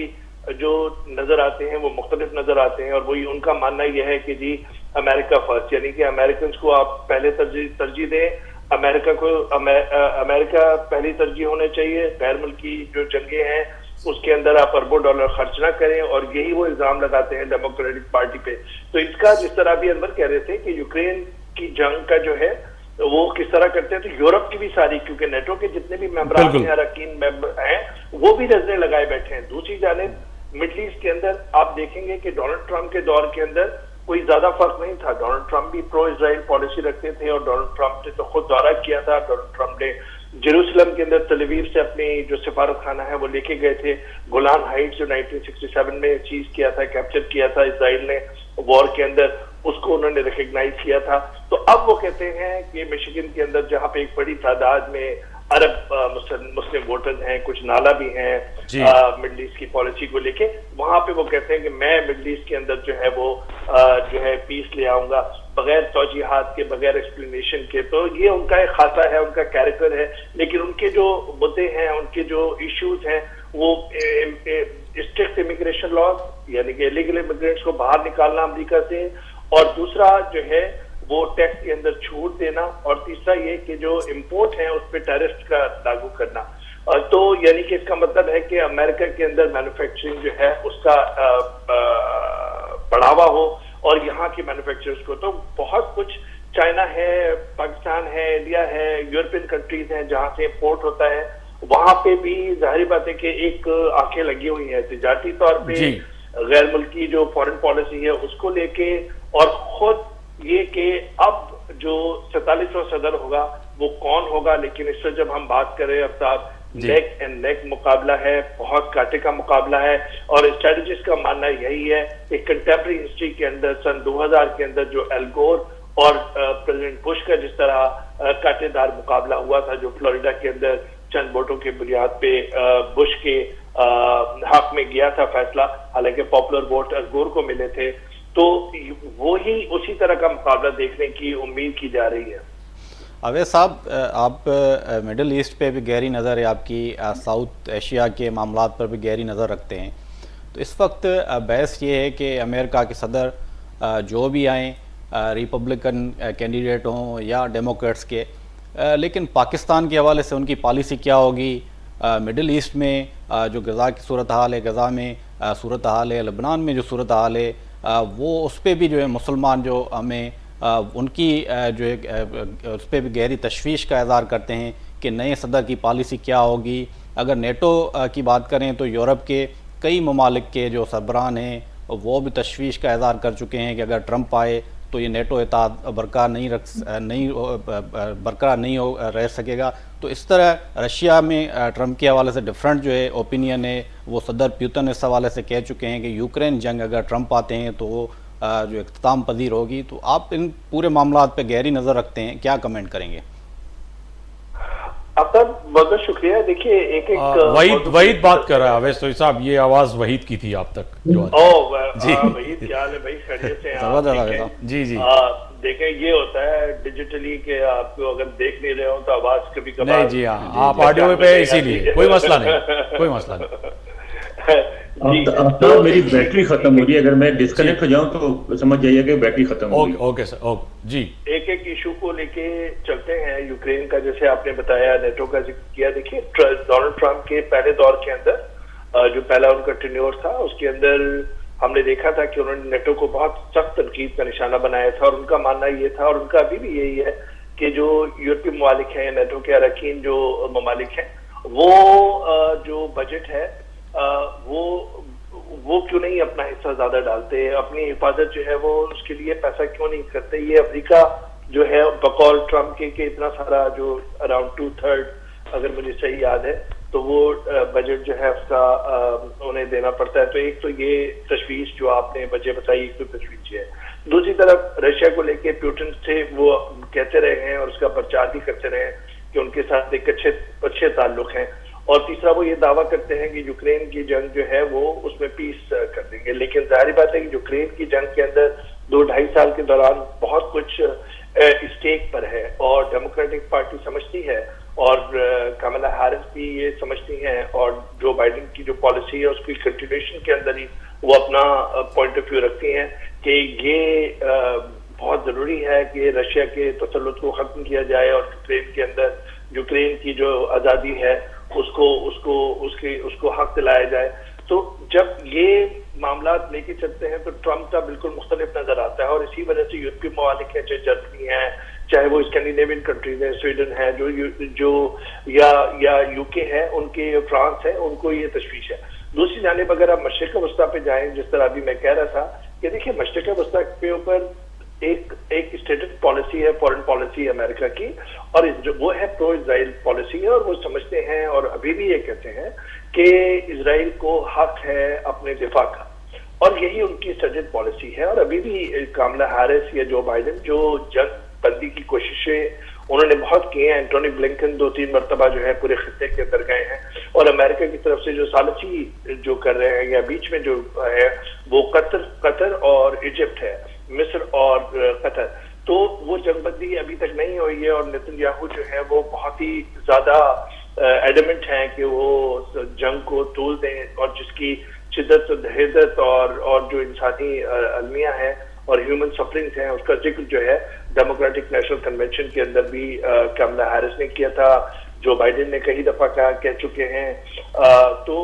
Speaker 7: जो नजर आते हैं वो मुख्तलिफ नजर आते हैं। और वही उनका मानना यह है कि जी अमेरिका फर्स्ट, यानी कि अमेरिकन को आप पहले तरजीह दें, अमेरिका पहली तरजीह होने चाहिए, गैर मुल्की जो जंगें हैं उसके अंदर आप अरबों डॉलर खर्च ना करें, और यही वो इल्जाम लगाते हैं डेमोक्रेटिक पार्टी पे। तो इसका जिस तरह भी अनवर कह रहे थे कि यूक्रेन की जंग का जो है वो किस तरह करते हैं, तो यूरोप की भी सारी, क्योंकि नेटो के जितने भी मेंबरान हैं, अरकान मेंबर हैं, वो भी नजरें लगाए बैठे हैं। दूसरी जानिब मिडल ईस्ट के अंदर आप देखेंगे कि डोनाल्ड ट्रंप के दौर के अंदर कोई ज्यादा फर्क नहीं था। डोनाल्ड ट्रंप भी प्रो इजराइल पॉलिसी रखते थे और डोनाल्ड ट्रंप ने तो खुद दौरा किया था। डोनाल्ड ट्रंप ने जेरूसलम के अंदर तल अवीव से अपनी जो सिफारत खाना है वो लेके गए थे। गोलान हाइट्स जो 1967 में चीज किया था, कैप्चर किया था इसराइल ने वॉर के अंदर, उसको उन्होंने रिकग्नाइज किया था। तो अब वो कहते हैं कि मिशिगन के अंदर जहां पे एक बड़ी तादाद में अरब मुस्लिम वोटर्स हैं, कुछ नाला भी हैं मिडल ईस्ट की पॉलिसी को लेके, वहां पे वो कहते हैं कि मैं मिडल ईस्ट के अंदर जो है वो जो है पीस ले आऊंगा बगैर तौजीहात के, बगैर एक्सप्लेनेशन के। तो ये उनका एक खासा है, उनका कैरेक्टर है। लेकिन उनके जो मुद्दे हैं, उनके जो इश्यूज हैं वो स्ट्रिक्ट इमिग्रेशन लॉज, यानी कि इलीगल इमिग्रेंट्स को बाहर निकालना अमेरिका से, और दूसरा जो है वो टैक्स के अंदर छूट देना, और तीसरा ये कि जो इंपोर्ट है उस पर टैरिफ का लागू करना। तो यानी कि इसका मतलब है कि अमेरिका के अंदर मैन्युफैक्चरिंग जो है उसका बढ़ावा हो और यहाँ के मैन्युफैक्चरर्स को। तो बहुत कुछ, चाइना है, पाकिस्तान है, इंडिया है, यूरोपियन कंट्रीज हैं जहाँ से इंपोर्ट होता है, वहां पे भी जाहिर बात है कि एक आंखें लगी हुई हैं तिजारती तौर पे गैर मुल्की जो फॉरेन पॉलिसी है उसको लेके, और खुद ये कि अब जो 47वां सदर होगा वो कौन होगा। लेकिन इससे जब हम बात करें अफ्ताब, नेक एंड नेक मुकाबला है, बहुत कांटे का मुकाबला है, और स्ट्रेटजिस्ट का मानना यही है कि कंटेम्प्रेरी हिस्ट्री के अंदर सन 2000 के अंदर जो एल गोर और प्रेसिडेंट बुश का जिस तरह कांटेदार मुकाबला हुआ था, जो फ्लोरिडा के अंदर चंद वोटों की बुनियाद पे बुश के हक में गया था फैसला, हालांकि पॉपुलर वोट अल गोर को मिले थे। तो वो ही उसी तरह का मुकाबला देखने की उम्मीद की जा रही है।
Speaker 3: अवैध साहब, आप मिडल ईस्ट पे भी गहरी नज़र है आपकी, साउथ एशिया के मामलात पर भी गहरी नज़र रखते हैं। तो इस वक्त बहस ये है कि अमेरिका के सदर जो भी आएँ, रिपब्लिकन कैंडिडेट हों या डेमोक्रेट्स के, लेकिन पाकिस्तान के हवाले से उनकी पॉलिसी क्या होगी, मिडल ईस्ट में जो गज़ा की सूरत हाल है, गज़ा में सूरत हाल है, लबनान में जो सूरत हाल है, वो उस पर भी जो है मुसलमान जो हमें उनकी जो एक उस पर भी गहरी तशवीश का इज़हार करते हैं कि नए सदर की पॉलिसी क्या होगी। अगर नेटो की बात करें तो यूरोप के कई ममालिक के जो सरबरान हैं वो भी तशवीश का इज़हार कर चुके हैं कि अगर ट्रंप आए तो ये नेटो इत्तेहाद बरकरार नहीं रह सकेगा। तो इस तरह रशिया में ट्रंप के हवाले से डिफरेंट जो है ओपिनियन है। वो सदर पुतिन इस हवाले से कह चुके हैं कि यूक्रेन जंग अगर ट्रंप आते हैं तो वो जो इख्तिताम पजीर होगी। तो आप इन पूरे मामलात पे गहरी नज़र रखते हैं, क्या कमेंट करेंगे?
Speaker 7: आपका बहुत बहुत शुक्रिया। देखिए एक
Speaker 1: वहीद बात कर रहा है अवैध साहब, ये आवाज वहीद की थी आप तक जो
Speaker 7: जी वहीद, क्या हाल है भाई? खैरियत से हैं?
Speaker 1: जी जी।
Speaker 7: देखें, ये होता है डिजिटली कि आपको अगर देख नहीं रहे हो तो आवाज कभी कभार
Speaker 1: नहीं जी, हाँ आप ऑडियो पे, इसीलिए कोई मसला नहीं, कोई मसला नहीं।
Speaker 6: अब मेरी बैटरी खत्म हो रही है, अगर मैं डिस्कनेक्ट हो जाऊं तो समझ जाइए कि बैटरी खत्म हो गई।
Speaker 1: ओके सर, ओके जी।
Speaker 7: एक एक इशू को लेके चलते हैं। यूक्रेन का जैसे आपने बताया, नेटो का जिक्र किया। देखिए डोनाल्ड ट्रंप के पहले दौर के अंदर जो पहला उनका टेन्योर था उसके अंदर हमने देखा था कि उन्होंने नेटो को बहुत सख्त तनकीद का निशाना बनाया था, और उनका मानना ये था, और उनका अभी भी यही है, कि जो यूरोपीय ममालिक हैं, नेटो के अरकान जो ममालिक हैं, वो जो बजट है वो क्यों नहीं अपना हिस्सा ज्यादा डालते, अपनी हिफाजत जो है वो उसके लिए पैसा क्यों नहीं करते। ये अफ्रीका जो है बकौल ट्रंप के इतना सारा जो अराउंड 2/3 अगर मुझे सही याद है तो वो बजट जो है उसका उन्हें देना पड़ता है। तो एक तो ये तशवीश जो आपने वजह बताई, एक तो तशवीश है। दूसरी तरफ रशिया को लेके पुतिन से वो कहते रहे हैं और उसका प्रचार भी करते रहे हैं कि उनके साथ एक अच्छे ताल्लुक हैं, और तीसरा वो ये दावा करते हैं कि यूक्रेन की जंग जो है वो उसमें पीस कर देंगे। लेकिन जाहिर बात है कि यूक्रेन की जंग के अंदर 2-2.5 साल के दौरान बहुत कुछ स्टेक पर है, और डेमोक्रेटिक पार्टी समझती है, और कमला हैरिस भी ये समझती हैं, और जो बाइडेन की जो पॉलिसी है उसकी कंटिन्यूएशन के अंदर ही वो अपना पॉइंट ऑफ व्यू रखती हैं कि ये बहुत जरूरी है कि रशिया के तसल्लुत को खत्म किया जाए, और यूक्रेन के अंदर यूक्रेन की जो आज़ादी है उसको हक दिलाया जाए। तो जब ये मामला लेके चलते हैं तो ट्रंप का बिल्कुल मुख्तलिफ नजर आता है, और इसी वजह से यूरोपीय ममालिक है, चाहे जर्मनी है, चाहे वो स्कैंडिनेवियन कंट्रीज है, स्वीडन है, जो या यूके है, उनके फ्रांस है, उनको ये तशवीश है। दूसरी जानिब अगर आप मशरिक़ वस्ता पे जाएं, जिस तरह अभी मैं कह रहा था कि देखिए मशरिक़ वस्ता के ऊपर एक स्टेटेड पॉलिसी है, फॉरेन पॉलिसी अमेरिका की, और वो है प्रो इजराइल पॉलिसी है, और वो समझते हैं और अभी भी ये कहते हैं कि इजराइल को हक है अपने दिफा का, और यही उनकी स्टेटेड पॉलिसी है। और अभी भी कमला हैरिस या जो बाइडेन जो जंग बंदी की कोशिशें उन्होंने बहुत की हैं, एंटोनी ब्लिंकन 2-3 मरतबा जो है पूरे खित्ते के अंदर गए हैं, और अमेरिका की तरफ से जो सालसी जो कर रहे हैं या बीच में जो है वो कतर और इजिप्ट है, मिस्र और कतर। तो वो जंगबंदी अभी तक नहीं हुई है, और नेतन्याहू जो है वो बहुत ही ज्यादा एडमेंट हैं कि वो जंग को तोल दें, और जिसकी शिद्दत हिद्दत और जो इंसानी अलमिया है और ह्यूमन सफरिंग्स हैं उसका जिक्र जो है डेमोक्रेटिक नेशनल कन्वेंशन के अंदर भी कमला हैरिस ने किया था, जो बाइडेन ने कई दफा कह चुके हैं। तो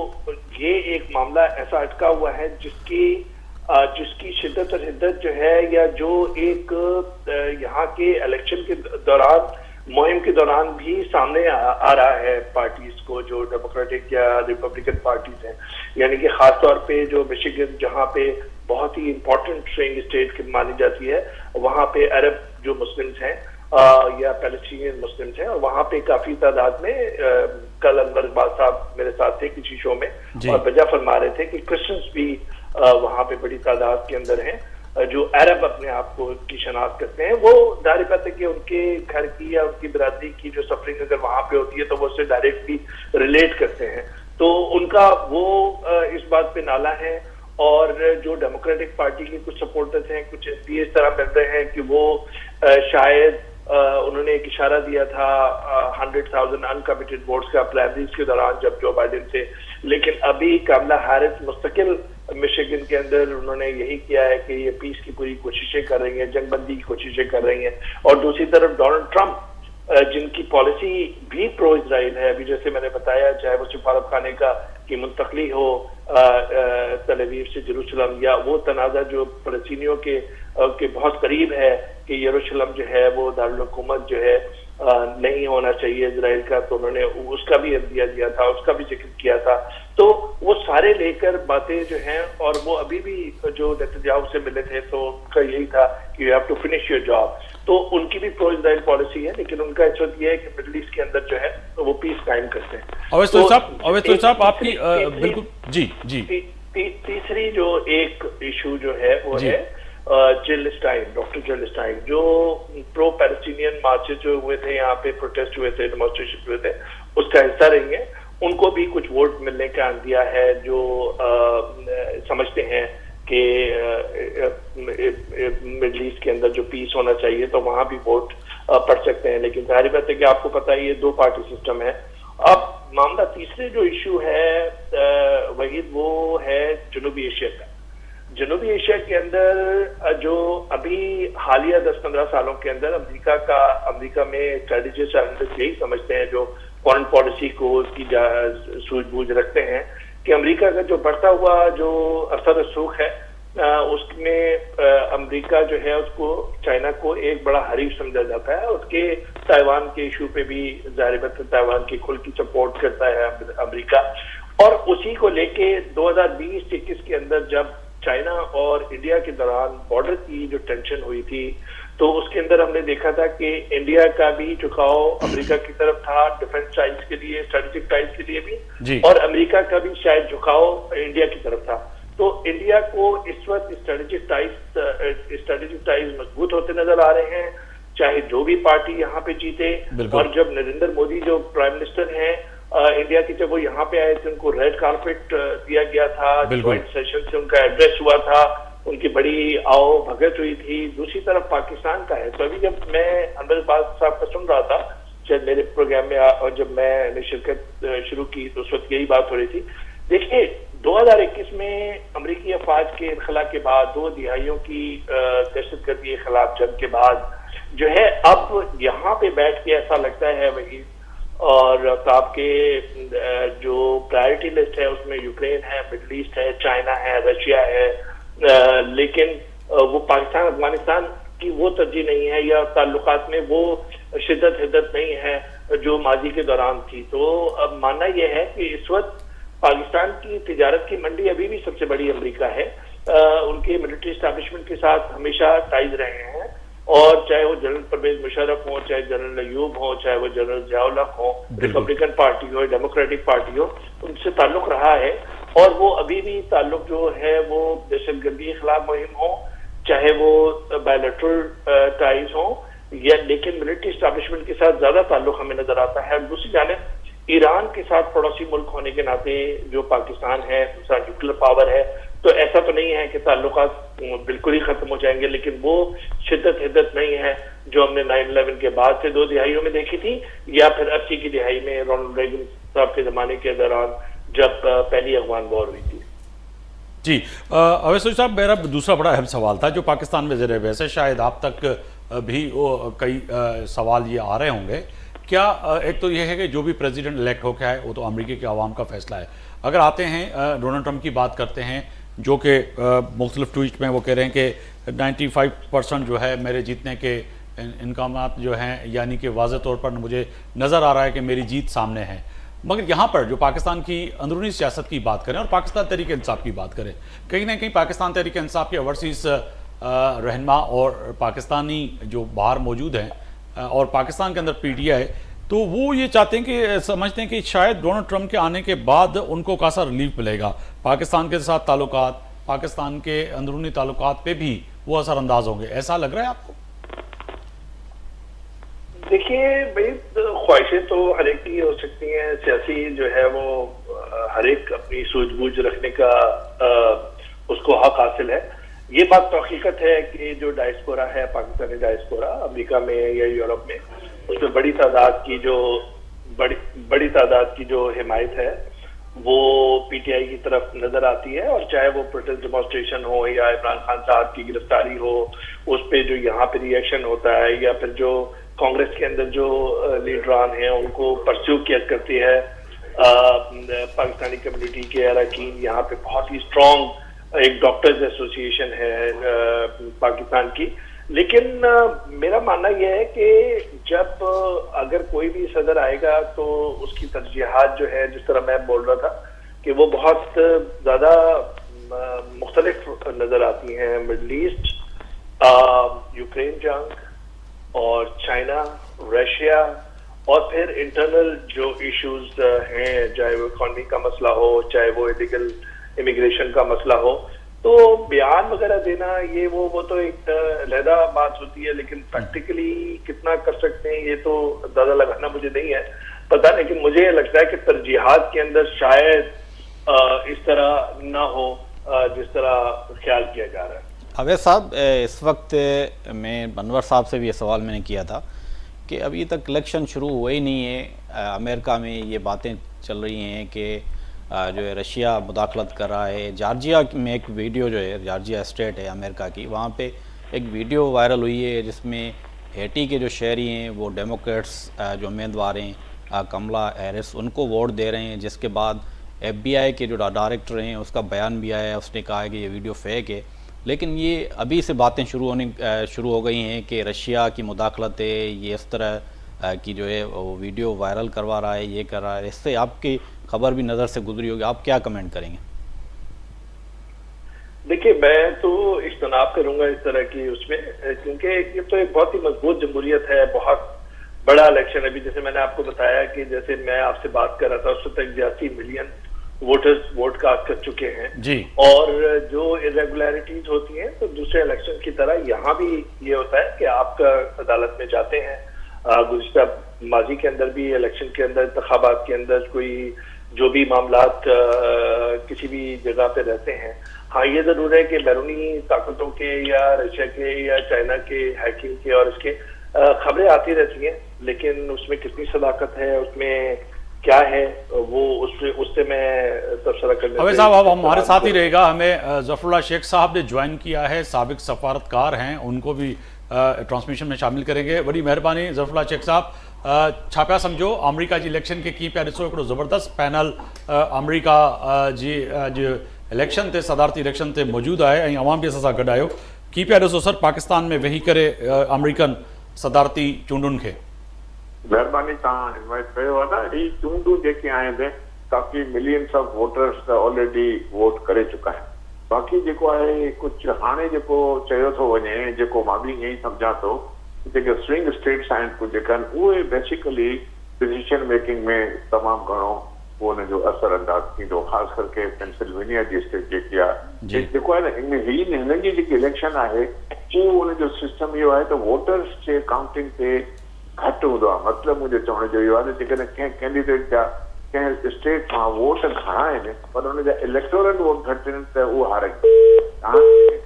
Speaker 7: ये एक मामला ऐसा अटका हुआ है जिसकी शिद्दत और हिद्दत जो है, या जो एक यहाँ के इलेक्शन के दौरान मुहिम के दौरान भी सामने आ रहा है पार्टीज को, जो डेमोक्रेटिक या रिपब्लिकन पार्टीज हैं, यानी कि खासतौर पे जो मिशिगन जहाँ पे बहुत ही इंपॉर्टेंट स्विंग स्टेट मानी जाती है, वहाँ पे अरब जो मुस्लिम्स हैं या पैलेस्टीनियन मुस्लिम्स हैं, और वहाँ पे काफी तादाद में कल अनवर इकबाल साहब मेरे साथ थे किसी शो में, और वजह फरमा रहे थे कि क्रिश्चियंस भी वहाँ पे बड़ी तादाद के अंदर हैं जो अरब अपने आप को की शनाख्त करते हैं। वो जाहिर बात है कि उनके घर की या उनकी बिरादरी की जो सफरिंग अगर वहाँ पे होती है तो वो उससे डायरेक्टली रिलेट करते हैं, तो उनका वो इस बात पे नाला है। और जो डेमोक्रेटिक पार्टी के कुछ सपोर्टर्स हैं, कुछ एमपी इस तरह मिल रहे हैं कि वो शायद उन्होंने एक इशारा दिया था 100,000 अनकमिटेड वोट्स का प्राइमरीज के दौरान जब जो बाइडेन थे, लेकिन अभी कमला हैरिस मुस्तकिल मिशिगन के अंदर उन्होंने यही किया है कि ये पीस की पूरी कोशिशें कर रही हैं, जंगबंदी की कोशिशें कर रही हैं। और दूसरी तरफ डोनाल्ड ट्रंप जिनकी पॉलिसी भी प्रो इजराइल है, अभी जैसे मैंने बताया, चाहे वो सिफारत खाने का की मुंतकली हो तल अवीव से जेरूसलम, या वो तनाज़ा जो फलस्तीनियों के बहुत करीब है कि यरूशलेम जो है वो दारुल हुकूमत जो है नहीं होना चाहिए इजराइल का, तो उन्होंने उसका भी अदलिया दिया था, उसका भी जिक्र किया था। तो वो सारे लेकर बातें जो हैं, और वो अभी भी जो नेतन्याहू से मिले थे तो उनका यही था कि you have to finish your job, तो उनकी भी प्रो इजराइल पॉलिसी है, लेकिन उनका इस वक्त ये है कि मिडिल ईस्ट के अंदर जो है तो वो पीस कायम करते हैं।
Speaker 1: अवैध साहब आपकी बिल्कुल जी
Speaker 7: तीसरी जो एक इशू जो है वो है जिल स्टाइन, डॉक्टर जिल स्टाइन, जो प्रो पैलेस्टीनियन मार्चेस जो हुए थे, यहाँ पे प्रोटेस्ट हुए थे, डेमोन्स्ट्रेशन हुए थे, उसका हिस्सा रही है। उनको भी कुछ वोट मिलने का अंदिया है, जो समझते हैं कि मिडिल ईस्ट के अंदर जो पीस होना चाहिए तो वहां भी वोट पड़ सकते हैं। लेकिन जाहिर बात है कि आपको पता है ये 2 पार्टी सिस्टम है। अब मामला तीसरे जो इशू है वही वो है जनूबी एशिया का। जनूबी एशिया के अंदर जो अभी हालिया 10-15 सालों के अंदर अमेरिका में स्ट्रेटेजिस्ट यही समझते हैं, जो फॉरेन पॉलिसी को उसकी सूझबूझ रखते हैं, कि अमेरिका का जो बढ़ता हुआ जो असर रसूख है उसमें अमेरिका जो है उसको चाइना को एक बड़ा हरीफ समझा जाता है। उसके ताइवान के इशू पे भी जाहिर बात है ताइवान की खुल की सपोर्ट करता है अमेरिका, और उसी को लेके 2020-21 के अंदर जब चाइना और इंडिया के दौरान बॉर्डर की जो टेंशन हुई थी, तो उसके अंदर हमने देखा था कि इंडिया का भी झुकाव अमेरिका की तरफ था डिफेंस टाइज के लिए, स्ट्रेटेजिक टाइज के लिए भी, और अमेरिका का भी शायद झुकाव इंडिया की तरफ था। तो इंडिया को इस वक्त स्ट्रेटेजिक टाइज मजबूत होते नजर आ रहे हैं, चाहे जो भी पार्टी यहाँ पे जीते। और जब नरेंद्र मोदी जो प्राइम मिनिस्टर हैं इंडिया के, जब वो यहाँ पे आए थे, उनको रेड कारपेट दिया गया था, ज्वाइंट सेशन से उनका एड्रेस हुआ था, उनकी बड़ी आओ भगत हुई थी। दूसरी तरफ पाकिस्तान का है, तो अभी जब मैं अनवर बात साहब का सुन रहा था शायद मेरे प्रोग्राम में, और जब मैंने शिरकत शुरू की तो उस वक्त यही बात हो रही थी। देखिए 2021 में अमेरिकी अफवाज के इनखला के बाद, 2 दिहाइयों की दहशतगर्दी के खिलाफ जंग के बाद जो है, अब यहाँ पे बैठ के ऐसा लगता है वही, और आपके जो प्रायोरिटी लिस्ट है उसमें यूक्रेन है, मिडिल ईस्ट है, चाइना है, रशिया है, लेकिन वो पाकिस्तान अफगानिस्तान की वो तरजीह नहीं है, या ताल्लुकात में वो शिद्दत नहीं है जो माजी के दौरान थी। तो अब मानना यह है कि इस वक्त पाकिस्तान की तिजारत की मंडी अभी भी सबसे बड़ी अमेरिका है। उनके मिलिट्री एस्टैब्लिशमेंट के साथ हमेशा टाइज रहे हैं, और चाहे वो जनरल परवेज मुशर्रफ हो, चाहे जनरल अयूब हो, चाहे वो जनरल जियाउल-हक हो, रिपब्लिकन पार्टी हो, डेमोक्रेटिक पार्टी हो, उनसे ताल्लुक रहा है। और वो अभी भी ताल्लुक जो है वो दहशतगर्दी के खिलाफ मुहिम हो, चाहे वो बायलैटरल टाइज हो, या लेकिन मिलिट्री एस्टैब्लिशमेंट के साथ ज्यादा ताल्लुक हमें नजर आता है। दूसरी जानिब ईरान के साथ पड़ोसी मुल्क होने के नाते जो पाकिस्तान है, दूसरा न्यूक्लियर पावर है, तो ऐसा तो नहीं है कि ताल्लुकात बिल्कुल ही खत्म हो जाएंगे, लेकिन वो शिद्दत नहीं है जो हमने 9/11 के बाद से 2 दिहाइयों में देखी थी, या फिर 80 की दिहाई में रोनाल्ड रेगन साहब के जमाने के दौरान जब पहली अफगान वॉर हुई थी।
Speaker 1: जी अवैध साहब, मेरा दूसरा बड़ा अहम सवाल था जो पाकिस्तान में ज़र वैसे शायद आप तक भी वो कई सवाल ये आ रहे होंगे। क्या एक तो ये है कि जो भी प्रेसिडेंट इलेक्ट होकर आए वो तो अमेरिका के अवाम का फैसला है। अगर आते हैं डोनाल्ड ट्रंप की बात करते हैं, जो कि मुख्तलिफ ट्वीट में वो कह रहे हैं कि 95% जो है मेरे जीतने के इनकामात जो हैं, यानी कि वाज़े तौर पर मुझे नज़र आ रहा है कि मेरी जीत सामने है। मगर यहाँ पर जो पाकिस्तान की अंदरूनी सियासत की बात करें और पाकिस्तान तहरीक इंसाफ की बात करें, कहीं ना कहीं पाकिस्तान तहरीक इंसाफ के ओवरसीज़ रहनमा और पाकिस्तानी जो बाहर मौजूद हैं और पाकिस्तान के अंदर PTI, तो वो ये चाहते हैं कि समझते हैं कि शायद डोनाल्ड ट्रंप के आने के बाद उनको खासा रिलीफ मिलेगा, पाकिस्तान के साथ ताल्लुकात, पाकिस्तान के अंदरूनी ताल्लुकात पे भी वो असरअंदाज होंगे। ऐसा लग रहा है आपको?
Speaker 7: देखिए भाई, ख्वाहिशें तो हर एक की हो सकती हैं, सियासी जो है वो हर एक अपनी सूझबूझ रखने का उसको हक हासिल है। ये बात तो हकीकत है कि जो डायस्पोरा है, पाकिस्तानी डायस्पोरा अमेरिका में या यूरोप में, उसमें बड़ी तादाद की जो हिमायत है वो पीटीआई की तरफ नजर आती है। और चाहे वो प्रोटेस्ट डेमोन्स्ट्रेशन हो या इमरान खान साहब की गिरफ्तारी हो, उस पे जो यहाँ पे रिएक्शन होता है, या फिर जो कांग्रेस के अंदर जो लीडरान हैं उनको परस्यू किया करती है पाकिस्तानी कम्युनिटी के अरकान। यहाँ पे बहुत ही स्ट्रॉन्ग एक डॉक्टर्स एसोसिएशन है पाकिस्तान की। लेकिन मेरा मानना यह है कि जब अगर कोई भी सदर आएगा तो उसकी तरजीहात जो है, जिस तरह मैं बोल रहा था कि वो बहुत ज्यादा मुख्तलिफ नजर आती हैं। मिडल ईस्ट, यूक्रेन जंग और चाइना, रशिया, और फिर इंटरनल जो इश्यूज हैं, चाहे वो इकॉनमी का मसला हो, चाहे वो इलीगल इमिग्रेशन का मसला हो, तो बयान वगैरह देना ये वो तो एक अलहदा बात होती है। लेकिन प्रैक्टिकली कितना कर सकते हैं ये तो अंदाजा लगाना मुझे नहीं है पता। लेकिन मुझे लगता है कि तरजीहात के अंदर शायद इस तरह ना हो जिस तरह ख्याल किया जा रहा है।
Speaker 3: अवैध साहब, इस वक्त मैं अनवर साहब से भी ये सवाल मैंने किया था कि अभी तक इलेक्शन शुरू हुए ही नहीं है। अमेरिका में ये बातें चल रही हैं कि जो है रशिया मुदाखलत कर रहा है। जॉर्जिया में एक वीडियो जो है, जॉर्जिया स्टेट है अमेरिका की, वहाँ पे एक वीडियो वायरल हुई है जिसमें हैटी के जो शहरी हैं वो डेमोक्रेट्स जो उम्मीदवार हैं कमला हैरिस, उनको वोट दे रहे हैं। जिसके बाद FBI के जो डायरेक्टर हैं उसका बयान भी आया है, उसने कहा है कि ये वीडियो फेक है। लेकिन ये अभी से बातें शुरू हो गई हैं कि रशिया की मुदाखलत है, ये इस तरह की जो है वो वीडियो वायरल करवा रहा है, ये कर रहा है। इससे आपकी खबर भी नज़र से गुजरी होगी, आप क्या कमेंट करेंगे?
Speaker 7: देखिए, मैं तो इज्तनाब करूंगा इस तरह की उसमें, क्योंकि ये तो एक बहुत ही मजबूत जमहूरियत है, बहुत बड़ा इलेक्शन है। अभी जैसे मैंने आपको बताया कि जैसे मैं आपसे बात कर रहा था, उस वक्त 82 मिलियन वोटर्स वोट कास्ट कर चुके हैं
Speaker 1: जी।
Speaker 7: और जो इरेगुलरिटीज होती हैं तो दूसरे इलेक्शन की तरह यहाँ भी ये होता है कि आपका अदालत में जाते हैं। गुज़िश्ता माजी के अंदर भी इलेक्शन के अंदर, इंतखाबात के अंदर कोई जो भी मामलात किसी भी जगह पे रहते हैं, हाँ ये जरूर है कि बैरूनी ताकतों के या रशिया के या चाइना के हैकिंग के और इसके खबरें आती रहती हैं। लेकिन उसमें कितनी सदाकत है, उसमें क्या है, वो उससे मैं तबसरा करने।
Speaker 1: अवैध साहब, अब हमारे साथ ही रहेगा। हमें ज़फ़रुल्लाह शेख साहब ने ज्वाइन किया है, साबिक सफारतकार हैं, उनको भी ट्रांसमिशन में शामिल करेंगे। बड़ी मेहरबानी ज़फ़रुल्लाह शेख साहब। छा पिया सम्झो अमरीका जी इलेक्शन के कीअं पिया ॾिसो? हिकिड़ो ज़बरदस्त पैनल अमरीका जी अॼु इलेक्शन ते, सदारती इलेक्शन ते मौजूदु आहे ऐं अवाम बि असां सां गॾु आहियो। कीअं पिया ॾिसो सर पाकिस्तान में वेही करे अमरीकन सदारती चूंडुनि खे?
Speaker 8: महिरबानी, तव्हां इनवाइट कयो आहे न। ही चूंडूं जेके आहिनि काफ़ी millions of voters already vote करे चुका आहिनि। बाक़ी जेको आहे कुझु हाणे जेको चयो थो वञे, जेको मां बि ईअं ई सम्झां थो, जेके स्विंग स्टेट्स आहिनि कुझु जेका आहिनि, उहे बेसिकली डिसीजन मेकिंग में तमामु घणो उहो हुनजो असर अंदाज़ थींदो। ख़ासि करके पेंसिल्वेनिया जी स्टेट जेकी आहे, जेको आहे न हिन जी जेकी इलेक्शन आहे उहो हुनजो सिस्टम इहो आहे त वोटर्स जे काउंटिंग ते घटि हूंदो आहे। मतिलबु मुंहिंजो चवण जो इहो आहे त जेकॾहिं कंहिं कैंडिडेट जा कंहिं स्टेट मां वोट घणा आहिनि पर हुनजा इलेक्टोरल वोट घटि आहिनि त उहो हारे।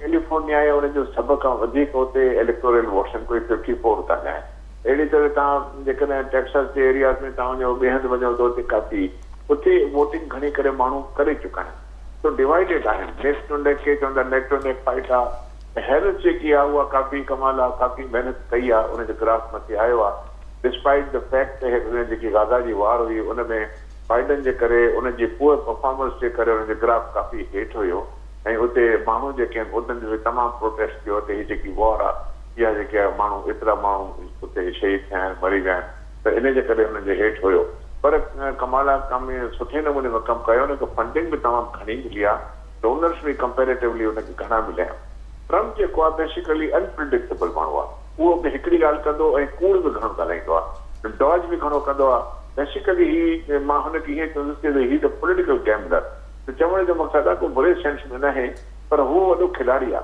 Speaker 8: कैलिफोर्निया आहे, हुनजो सभ खां वधीक हुते इलेक्टोरल वोट्स आहिनि, कोई 54 था ॻाल्हाइनि। अहिड़ी तरह तव्हां जेकॾहिं टेक्सास जे एरियाज़ में तव्हां वञो, ॿिए हंधि वञो त हुते काफ़ी उते वोटिंग घणी करे माण्हू करे चुका आहिनि। तो डिवाइडेड आहिनि। नेक टू नेक खे चवंदा नेक टू नेक फाइट आहे। हैरिस जेकी आहे उहा काफ़ी कमाल आहे, काफ़ी महिनत कई आहे, उनजो ग्राफ मथे आयो आहे। डिस्पाइट द फैक्ट त जेकी गाज़ा जी वार हुई उनमें बाइडन जे करे उनजी पुअर परफॉर्मेंस जे करे उनजो ग्राफ काफ़ी हेठि हुयो ऐं उते माण्हू जेके आहिनि उन्हनि जो तमामु प्रोटेस्ट कयो त हीअ जेकी वॉर आहे इहा जेके आहे माण्हू एतिरा माण्हू उते शहीद थिया आहिनि, मरी विया आहिनि, त इन जे करे उनजे हेठि हुयो। पर कमाला कम सुठे नमूने में कमु कयो, उनखे फंडिंग बि तमामु घणी मिली आहे, डोनर्स बि कंपेरेटिवली उनखे घणा मिलिया। ट्रम्प जेको आहे बेसिकली अनप्रिडिक्टेबल माण्हू आहे, उहो बि हिकिड़ी ॻाल्हि कंदो ऐं कूड़ बि घणो ॻाल्हाईंदो आहे, डॉज बि घणो कंदो आहे। बेसिकली ही मां हुनखे हीअं चवंदुसि कि ही द पॉलिटिकल गैम्बलर, त चवण जो मक़सदु आहे को बुरे सेंस में न आहे, पर हू वॾो खिलाड़ी आहे।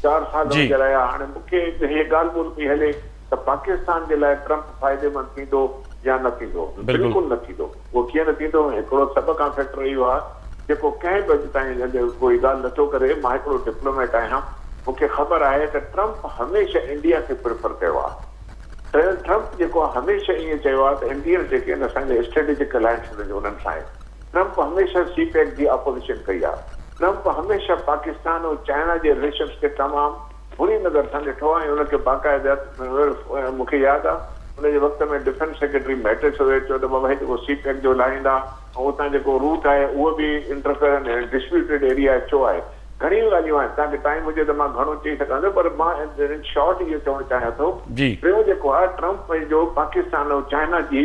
Speaker 8: 4 साल हुनजे लाइ हाणे मूंखे हीअ ॻाल्हि ॿोल पई हले त पाकिस्तान जे लाइ ट्रम्प फ़ाइदेमंद थींदो या न थींदो। बिल्कुलु न थींदो। उहो कीअं न थींदो? हिकिड़ो सभ खां फैक्टर इहो आहे जेको कंहिं बि अॼु ताईं कोई ॻाल्हि नथो करे। मां हिकिड़ो डिप्लोमेट आहियां, मूंखे ख़बर आहे त ट्रंप हमेशह इंडिया खे प्रिफर कयो आहे। ट्रंप जेको आहे हमेशह ईअं चयो आहे त इंडियन जेके आहिनि असांजे स्ट्रेटेजिक अलायंस उन्हनि सां आहे। ट्रंप हमेशह सीपेक जी अपोजिशन कई आहे। ट्रंप हमेशह पाकिस्तान और चाइना जे रिलेशन्स खे तमामु बुरी नज़र सां ॾिठो आहे ऐं हुनखे बाक़ाइदा मूंखे यादि आहे हुन जे वक़्त में डिफेंस सेक्रेटरी मैट्रिक्स हुए, चयो त बाबा जेको सीपेक जो लाहींदा ऐं उतां जेको रूट आहे उहो बि इंटरफेयर डिस्प्यूटेड एरिया चयो आहे। घणियूं ॻाल्हियूं आहिनि, तव्हांखे टाइम हुजे त मां घणो चई सघां थो, पर मां इन शॉर्ट इहो चवणु चाहियां थो। ॿियो जेको आहे ट्रंप जो पाकिस्तान ऐं चाइना जी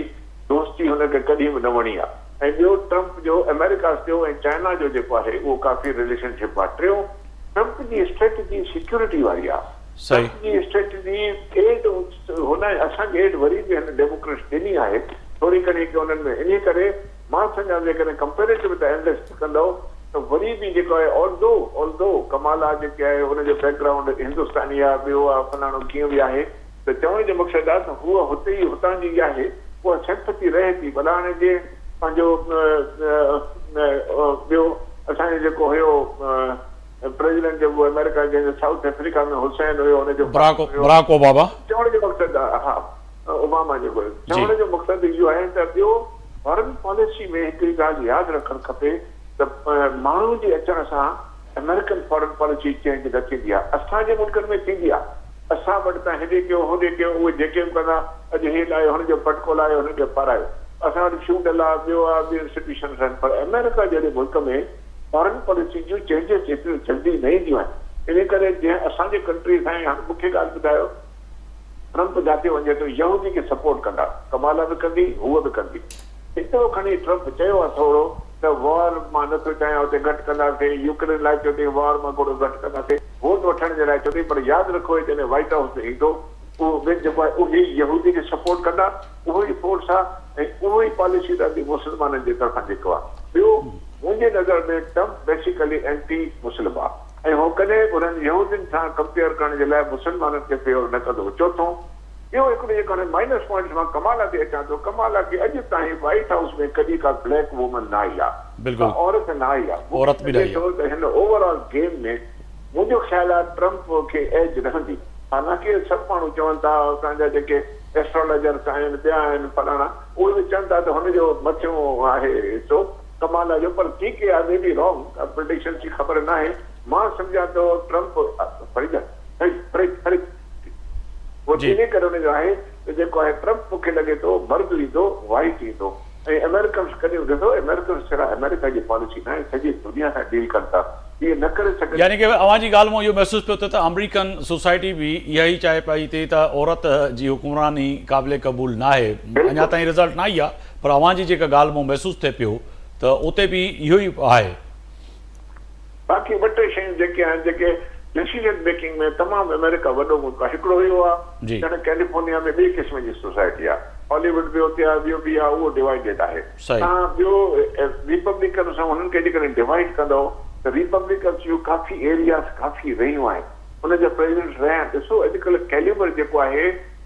Speaker 8: दोस्ती हुनखे कॾहिं बि न वणी आहे। ऐं ॿियो ट्रंप जो अमेरिका जो ऐं चाइना जो जेको आहे उहो काफ़ी रिलेशनशिप आहे। टियों, ट्रंप जी स्ट्रेटजी सिक्योरिटी वारी आहे। ट्रंप जी स्ट्रेटजी हुन असांखे हेठि वरी बि हिन डेमोक्रेट्स ॾिनी आहे थोरी घणी की हुननि में। इन करे मां सम्झां जेकॾहिं कंपेरेटिव त एनालिस्ट कंदो त वरी बि जेको आहे ऑल्दो कमाला जेके आहे हुनजो बैकग्राउंड हिंदुस्तानी आहे, ॿियो आहे फलाणो कीअं बि आहे, त चवण जो मक़सदु आहे त हूअ हुते ई हुतां जी आहे, उहा सिंपथी रहे थी। भला हाणे जे पंहिंजो ॿियो असांजो जेको हुयो प्रेसिडेंट जेको अमेरिका जे साउथ अफ्रीका में हुसैन हुयो हुनजो
Speaker 1: बराक ओबामा,
Speaker 8: चवण जो मक़सदु आहे हा ओबामा जेको चवण जो मक़सदु इहो आहे त ॿियो फॉरेन पॉलिसी में हिकिड़ी ॻाल्हि यादि रखणु खपे त माण्हू जे अचण सां अमेरिकन फॉरेन पॉलिसी चेंज न थींदी आहे। असांजे मुल्कनि में थींदी आहे, असां वटि त हेॾे कयो होॾे कयो, उहे जेके बि कंदा अॼु हे लाहियो हुनजो पटको लाहियो हुनखे पारायो, असां वटि शूडल आहे, ॿियो आहे, ॿियो इंस्टीट्यूशन्स आहिनि। पर अमेरिका जहिड़े मुल्क में फॉरेन पॉलिसी जूं चेंजिस एतिरियूं जल्दी न ईंदियूं आहिनि। इन करे जीअं असांजे कंट्रीज़ आहिनि, हाणे मूंखे ॻाल्हि ॿुधायो, ट्रंप जिते वञे थो यहूदी खे सपोर्ट कंदा, कमाला बि कंदी, हूअ बि कंदी। हिकिड़ो खणी ट्रंप चयो आहे थोरो त वॉर मां नथो चाहियां हुते घटि कंदासीं, यूक्रेन लाइ चयो अथई वॉर मां थोरो घटि कंदासीं, वोट वठण जे लाइ चयो अथई। पर यादि रखो जॾहिं व्हाइट हाउस में ईंदो उहो जेको आहे उहे यहूदी खे सपोर्ट कंदा, उहो ई फोर्स आहे ऐं उहो ई पॉलिसी रहंदी मुस्लमाननि जे तरफ़ां जेको आहे। ॿियो मुंहिंजे नज़र में ट्रंप बेसिकली एंटी मुस्लिम आहे ऐं उहो कॾहिं उन्हनि यहूदियुनि सां कंपेयर करण जे लाइ मुस्लमाननि खे फेवर न कंदो। चोथों, इहो हिकिड़ो जेको हाणे माइनस पॉइंट मां कमाला ते अचां थो, कमाला खे अॼु ताईं व्हाइट हाउस में कॾहिं का ब्लैक वूमन न आई आहे, औरत न आई आहे। हिन ओवरऑल गेम में मुंहिंजो ख़्यालु आहे ट्रंप खे एज रहंदी। हालांकि सभु माण्हू चवनि था, असांजा जेके एस्ट्रोलॉजर्स आहिनि, ॿिया आहिनि फलाणा, उहे बि चवनि था त हुनजो मथियों आहे हिसो कमाला जो, पर ठीकु आहे, मे बी रॉन्ग, प्रिडिक्शन जी ख़बर न आहे। मां सम्झां थो ट्रंप इन करे हुनजो आहे त जेको आहे ट्रंप मूंखे लॻे थो मर्द ईंदो, वाइट ईंदो ऐं अमेरिकन्स कॾहिं ॾिसो, अमेरिकन्स सिर्फ़ु अमेरिका जी पॉलिसी न आहे, सॼी दुनिया सां डील कनि था, इहे न करे सघनि।
Speaker 1: यानी कि अवां जी ॻाल्हि मां इहो महसूसु पियो थिए त अमेरिकन सोसाइटी बि इहा ई चाहे पई थिए त औरत जी हुकुमरानी क़ाबिल क़बूल न आहे। अञा ताईं रिज़ल्ट न आई आहे, पर अवां जी जेका ॻाल्हि मां महसूसु थिए पियो त उते बि इहो ई आहे।
Speaker 8: बाक़ी ॿ टे शयूं जेके आहिनि जेके डिसीजन मेकिंग में तमामु अमेरिका वॾो मुल्क आहे। हिकिड़ो इहो आहे ॼण कैलिफोर्निया में ॿिए क़िस्म जी सोसाइटी आहे, हॉलीवुड बि उते आहे, ॿियो बि आहे, उहो डिवाइडेड आहे। तव्हां ॿियो रिपब्लिकन सां हुननि खे जेकॾहिं डिवाइड कंदो त रिपब्लिकन्स जूं काफ़ी एरियाज़ काफ़ी रहियूं आहिनि, हुनजा प्रेसिडेंट रहिया आहिनि। ॾिसो अॼुकल्ह कैलिबर जेको आहे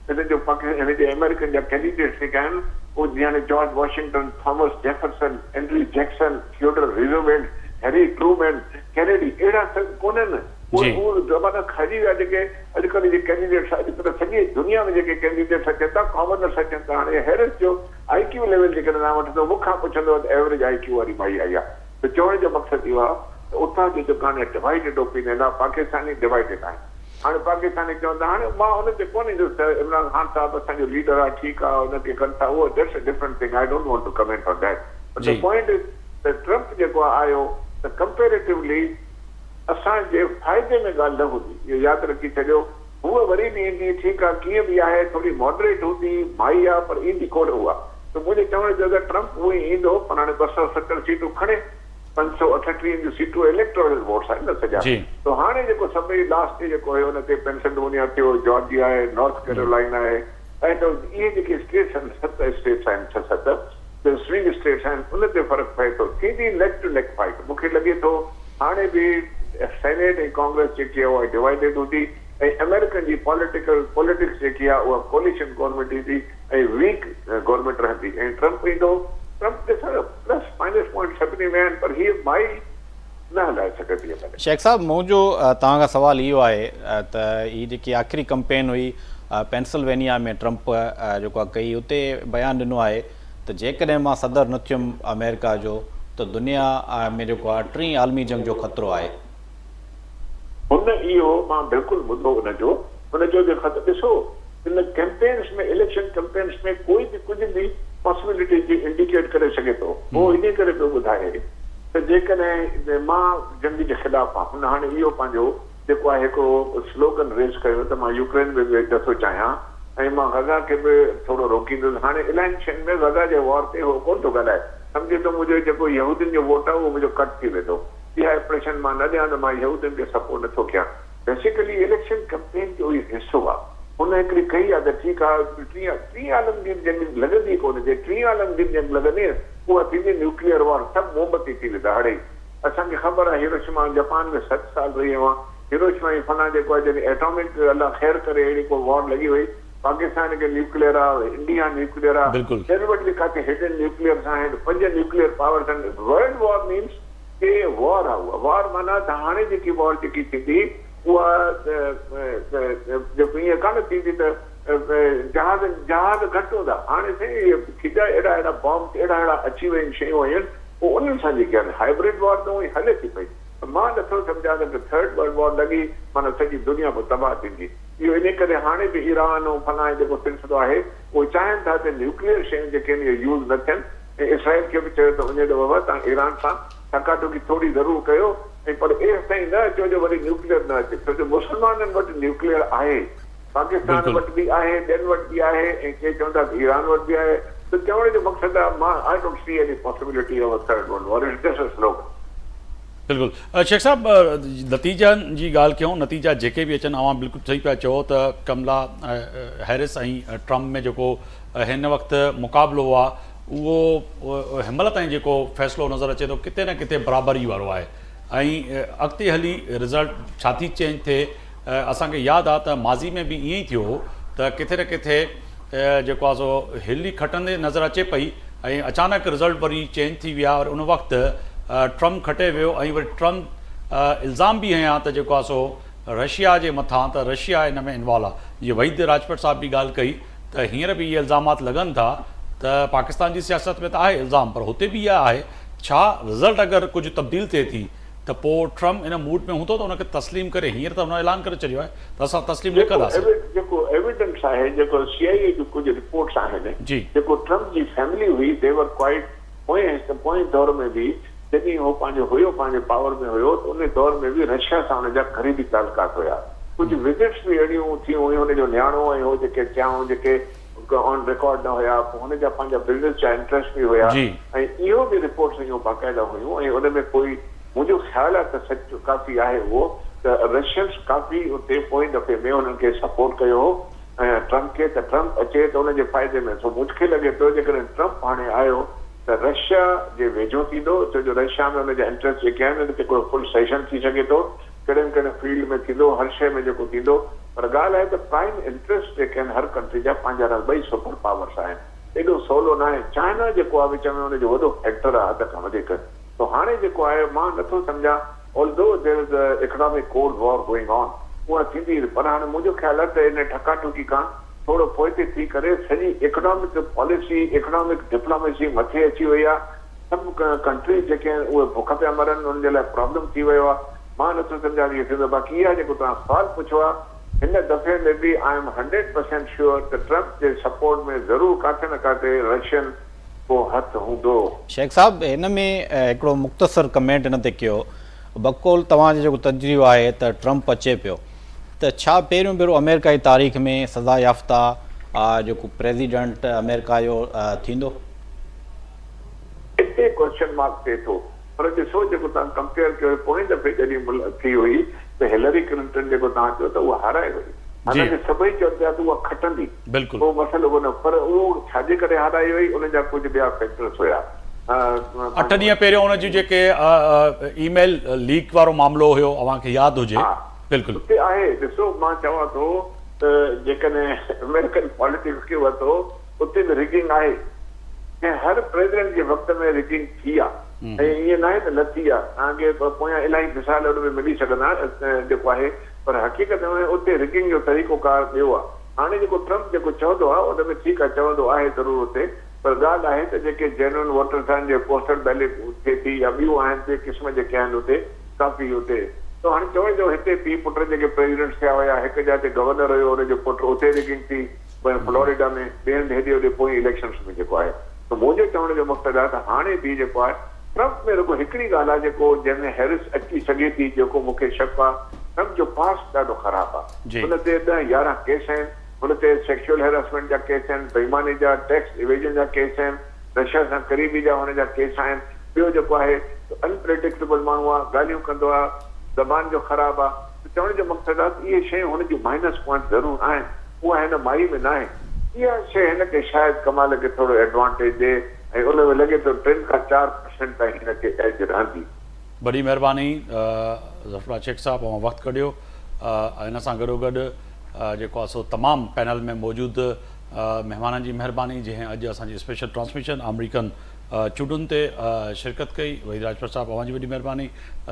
Speaker 8: हिन जो हिन जे अमेरिकन जा कैंडिडेट्स जेके आहिनि उहे जीअं George Washington, Thomas Jefferson, Andrew Jackson, Theodore Roosevelt, Harry Truman, Kennedy, अहिड़ा कोन्हनि। उहे ज़माना खाइजी विया जेके अॼुकल्ह जे कैंडिडेट्स, अॼुकल्ह सॼी दुनिया में जेके कैंडिडेट्स अचनि था, गवर्नर्स अचनि था। हाणे हैरिस जो IQ लेवल जेकॾहिं तव्हां वठंदो, मूंखां पुछंदो त एवरेज IQ वारी माई आई आहे। त चवण जो मक़सदु इहो आहे त उतां जो जेको हाणे डिवाइडेड ओपिनियन आहे, पाकिस्तानी डिवाइडेड आहे। हाणे पाकिस्तानी चवंदा, हाणे मां हुन ते कोन ईंदुसि त इमरान ख़ान साहिबु असांजो लीडर आहे, ठीकु आहे, हुनखे कनि था, उहो that's a different thing, I don't want to comment on that. But the point is त ट्रंप जेको आयो त कंपेरेटिवली असांजे फ़ाइदे में ॻाल्हि न हूंदी, इहो यादि रखी छॾियो। हूअ वरी बि ईंदी, ठीकु आहे, कीअं बि आहे, थोरी मॉडरेट हूंदी, माई आहे, पर ईंदी कोन उहा। त मुंहिंजे चवण जो अगरि ट्रंप उहो ई ईंदो, पर हाणे 270 सीटूं खणे, 538 जूं सीटूं इलेक्टोरल वोट्स आहिनि न सॼा। त हाणे जेको सभई लास्ट जेको हुयो हुन ते पेंसिल्वेनिया थियो, जॉर्जिया आहे, नॉर्थ कैरोलाइना आहे, ऐं त इहे जेके स्टेट्स आहिनि, 7 स्टेट्स आहिनि, 6-7 स्विंग स्टेट्स आहिनि, उन ते फ़र्क़ु पए थो। थींदी नेक टू नेक फाइट। मूंखे लॻे थो हाणे बि सेनेट ऐं कांग्रेस जेकी आहे उहा डिवाइडेड हूंदी ऐं अमेरिकन जी पॉलिटिक्स जेकी आहे उहा कोलिशन गवर्नमेंट ईंदी ऐं वीक गवर्नमेंट रहंदी ऐं ट्रंप ईंदो ट्रम्प ॾिसो प्लस माइनस पॉइंट सभिनी में आहिनि, पर हीअ माई न हलाए सघंदी आहे।
Speaker 3: शेख साहब, मुंहिंजो तव्हां खां सवाल इहो आहे त हीअ जेकी आख़िरी कैंपेन हुई पेंसिल्वेनिया में ट्रम्प जेको आहे कई, उते बयानु ॾिनो आहे त जेकॾहिं मां सदर न थियुमि अमेरिका जो त दुनिया में जेको आहे 3 आलमी जंग जो ख़तरो आहे।
Speaker 8: हुन इहो मां बिल्कुलु ॿुधो हुनजो जो ख़त ॾिसो, इन कैंपेन्स में, इलेक्शन कैंपेन्स में कोई बि कुझु बि पॉसिबिलिटी जी इंडिकेट करे सघे थो। उहो इन करे पियो ॿुधाए त जेकॾहिं मां जंग जे ख़िलाफ़ आहियां, हुन हाणे इहो पंहिंजो जेको आहे हिकिड़ो स्लोगन रेस कयो त मां यूक्रेन में बि नथो चाहियां ऐं मां गज़ा खे बि थोरो रोकींदुसि। हाणे इलाही शयुनि में गज़ा जे वॉर ते उहो कोन थो ॻाल्हाए, सम्झे थो मुंहिंजो जेको यहूदियुनि जो वोट आहे उहो मुंहिंजो कट थी वेंदो। इहा इंप्रेशन मां न ॾियां त मां यहूदियुनि खे सपोर्ट नथो कयां। बेसिकली इलेक्शन कैंपेन जो इहो हिसो आहे। हुन हिकिड़ी कई आहे त ठीकु आहे 3 आलमगीर जंग लॻंदी कोन, जे 3 आलमगीर जंग लॻंदी उहा थींदी न्यूक्लियर वॉर, सभु मोमबती थी वेंदा। हाणे असांखे ख़बर आहे हिरोशिमा जापान में 7 साल रही हुआ, हिरोशिमा जी फना जेको आहे जॾहिं एटॉमिक अलाह ख़ैर करे अहिड़ी को वॉर लॻी वई, पाकिस्तान खे न्यूक्लियर आहे, इंडिया न्यूक्लियर आहे, ॾेढ वटि बि काथे हिडन न्यूक्लियर आहिनि, 5 न्यूक्लियर पावर्स आहिनि। वर्ल्ड वॉर मीन्स के वॉर आहे। उहा वॉर माना त हाणे जेकी वॉर जेकी थींदी उहा जेको ईअं कान थींदी त जहाज घटि हूंदा। हाणे खिचा अहिड़ा बॉम्ब अहिड़ा अची वियूं शयूं आहिनि, पोइ उन्हनि सां जेके आहिनि हाइब्रिड वॉर त उहे हले थी पई। मां नथो सम्झां त 3rd वर्ल्ड वॉर लॻी माना सॼी दुनिया पोइ तबाह थींदी। इहो इन करे हाणे बि ईरान ऐं फलाणे जेको सिलसिलो आहे उहे चाहिनि था त न्यूक्लियर शयूं जेके आहिनि इहे यूज़ न थियनि। ऐं इसराइल खे बि चयो त वञे त बाबा तव्हां ईरान सां टकाटकी थोरी ज़रूरु कयो, ऐं पर एसि ताईं न अचो जो वरी न्यूक्लियर न अचे, छो जो मुस्लमाननि वटि न्यूक्लियर आहे, पाकिस्तान वटि बि आहे, ॿियनि वटि बि आहे, ऐं के चवंदा ईरान वटि बि आहे। त चवण जो मक़सदु आहे मां I don't see any possibility of a 3rd world war, it's just a slogan.
Speaker 1: बिल्कुलु शेख साहब, नतीजनि जी ॻाल्हि कयूं, नतीजा जेके बि अचनि, अवां बिल्कुलु सही पिया चओ त कमला हैरिस ऐं ट्रम्प में जेको हिन वक़्तु मुक़ाबिलो आहे उहो हिनमहिल ताईं जेको फ़ैसिलो नज़र अचे थो किथे न किथे बराबरी वारो आहे। ऐं अॻिते हली रिज़ल्ट छा थी चेंज थिए, असांखे यादि आहे त माज़ी में बि ईअं ई थियो त किथे न किथे जेको आहे सो हिली खटंदे नज़र अचे पई ऐं अचानक रिज़ल्ट वरी चेंज थी विया और उन वक़्तु ट्रम्प खटे वियो ऐं वरी ट्रम्प इल्ज़ाम बि हयां त जेको आहे सो रशिया जे मथां त रशिया इन में इन्वॉल्व आहे। जीअं वहीद राजपत साहब बि ॻाल्हि कई त हींअर बि इहे इल्ज़ामात लॻनि था त पाकिस्तान जी सियासत में त आहे इल्ज़ाम, पर हुते बि इहा आहे छा रिज़ल्ट अगरि कुझु तब्दील थिए थी त पोइ ट्रम्प इन मूड में हूंदो त उनखे तस्लीम करे। हींअर त हुन ऐलान करे छॾियो आहे त असां तस्लीम न कंदासीं।
Speaker 8: जेको एविडेंस आहे, जेको CIA जूं कुझु रिपोर्ट्स आहिनि, जेको ट्रम्प जी फैमिली हुई देवर क्वाइट पोएं दौर में बि जॾहिं उहो पंहिंजे पावर में हुयो त उन दौर में बि रशिया सां हुनजा क़रीबी तालुकात हुया। कुझु विज़िट्स बि अहिड़ियूं थियूं हुयूं, हुनजो न्याणो ऐं हो जेके टियाऊं जेके ऑन रिकॉर्ड न हुया, पोइ हुनजा पंहिंजा बिज़नेस जा इंट्रस्ट बि हुया, ऐं इहो बि रिपोर्ट्स हुयूं बाक़ाइदा हुयूं। ऐं उन में कोई मुंहिंजो ख़्यालु आहे त सच काफ़ी आहे उहो त रशियन्स काफ़ी उते पोएं दफ़े में हुननि खे सपोर्ट कयो हो ऐं ट्रम्प खे, त ट्रम्प अचे त हुनजे फ़ाइदे में। सो मूंखे लॻे थो जेकॾहिं ट्रम्प हाणे आयो त रशिया जे वेझो थींदो, छो जो रशिया में हुनजा इंट्रस्ट जेके आहिनि उनते हिकिड़ो फुल सेशन थी सघे थो, कहिड़े कहिड़े फील्ड में थींदो, हर शइ में जेको थींदो। पर ॻाल्हि आहे त प्राइम इंट्रस्ट जेके आहिनि हर कंट्री जा पंहिंजा ॿई सुपर पावर्स आहिनि। एॾो सवलो न आहे। चाइना जेको आहे विच में हुनजो वॾो फैक्टर आहे हद खां वधीक। तो हाणे जेको आहे मां नथो सम्झां, although there is a economic cold war going on, उहा थींदी, पर हाणे मुंहिंजो ख़्यालु आहे त इन ठकाठुकी खां थोरो पोइ ते थी करे सॼी इकोनॉमिक पॉलिसी, इकोनॉमिक डिप्लोमेसी मथे अची वई आहे। सभु कंट्रीज़ जेके आहिनि उहे बुख पिया मरनि, उन्हनि जे लाइ प्रॉब्लम थी वियो आहे। मां नथो सम्झां इहो थींदो। बाक़ी इहा जेको तव्हां सुवालु पुछो आहे, हिन दफ़े में बि आई एम 100% श्योर त ट्रम्प जे सपोर्ट में ज़रूरु काथे न काथे रशियन को हथ हूंदो।
Speaker 3: शेख साहब, हिन में हिकिड़ो मुख़्तसर कमेंट हिन ते कयो, बक़ौल तव्हांजो जेको तजुर्बो आहे त ट्रम्प अचे पियो त छा पहिरियों भेरो अमेरिका जी तारीख़ में सज़ा याफ़्ता जेको प्रेसिडेंट अमेरिका जो थींदो?
Speaker 8: हिते क्वेश्चन मार्क थिए थो, पर ॾिसो जेको तव्हां कंपेयर कयो पोएं दफ़े जॾहिं थी हुई त हिलरी क्लिंटन जेको तव्हां चयो त उहा हाराए वई। हालांकि सभई चवनि पिया त उहा खटंदी, उहो मसइलो कोन, पर उहो छाजे करे हाराई वई उनजा कुझु ॿिया फैक्टर्स हुया।
Speaker 1: 8 ॾींहं पहिरियों हुनजूं जेके ईमेल लीक वारो मामिलो हुयो, अव्हांखे यादि हुजे। बिल्कुलु
Speaker 8: उते आहे। ॾिसो मां चवां थो त जेकॾहिं अमेरिकन पॉलिटिक्स खे वरितो उते बि रिगिंग आहे। ऐं हर प्रेसिडेंट जे वक़्त में रिगिंग थी आहे ऐं ईअं न आहे त न थी आहे। तव्हांखे पोयां इलाही मिसाल उन में मिली सघंदा जेको आहे, पर हक़ीक़त में उते रिगिंग जो तरीक़ोकार ॿियो आहे। हाणे जेको ट्रम्प जेको चवंदो आहे उन में ठीकु आहे, चवंदो आहे ज़रूरु उते, पर ॻाल्हि आहे त जेके जेन्युइन वोटर्स आहिनि, जे पोस्टल बैलेट थिए थी या ॿियूं आहिनि, ॿिए क़िस्म जेके आहिनि उते काफ़ी उते, त हाणे चवण जो हिते पीउ पुट जेके प्रेसिडेंट थिया हुया, हिकु जाते गवर्नर हुयो हुनजो पुट, उते रिगिंग थी फ्लोरिडा में, ॿियनि हेॾे होॾे पोइ इलेक्शन्स में जेको आहे। त मुंहिंजो चवण जो मक़सदु आहे त हाणे बि जेको आहे ट्रम्प में रुगो हिकिड़ी ॻाल्हि आहे जेको जंहिंमें हैरिस अची सघे थी, जेको मूंखे शक आहे, ट्रम्प जो पास्ट ॾाढो ख़राबु आहे। हुन ते 10-11 केस आहिनि, हुन ते सेक्शुअल हैरेसमेंट जा केस आहिनि, बेईमानी जा, टैक्स इवेजन जा केस आहिनि, रशिया सां क़रीबी जा हुन जा केस आहिनि। ॿियो जेको आहे अनप्रेडिक्टेबल माण्हू आहे, ॻाल्हियूं कंदो आहे, ज़बान जो ख़राबु आहे। चवण जो मक़सदु आहे त इहे शयूं हुन जूं माइनस पॉइंट ज़रूरु आहिनि, उहा हिन माई में न आहे। इहा शइ हिनखे शायदि कमाल खे थोरो एडवांटेज ॾे ऐं उन में लॻे थो 3 खां 4% ताईं हिनखे एज रहंदी।
Speaker 1: बड़ी महिरबानी ज़फ़र शेख साहब, ऐं वक़्तु कढियो। हिन सां गॾोगॾु जेको आहे सो तमामु पैनल में मौजूदु महिमाननि जी महिरबानी, जंहिं अॼु असांजी स्पेशल ट्रांसमिशन अमरीकन चूंडुनि ते शिरकत कई। वहीद राजपूत साहब, अवां जी वॾी महिरबानी।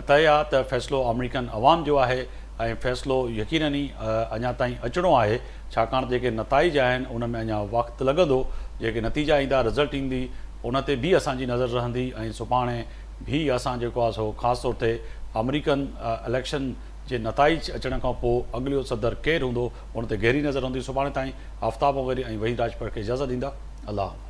Speaker 1: तय आहे त फ़ैसिलो अमरीकन अवाम जो आहे ऐं फ़ैसिलो यकीनन ई अञा ताईं अचिणो आहे, छाकाणि जेके नताइज आहिनि उन में अञा वक़्तु लॻंदो। जेके नतीजा ईंदा, रिज़ल्ट ईंदी, उन ते बि असांजी नज़र रहंदी ऐं सुभाणे भी असां जेको आहे सो ख़ासि तौर ते अमरीकन इलेक्शन जे नताइज अचण खां पोइ अॻिलो सदर केरु हूंदो उन ते गहरी नज़र रहंदी। सुभाणे ताईं आफ्ताब वग़ैरह ऐं वहीद राजपूत खे इजाज़त ॾींदा। अल्लाह।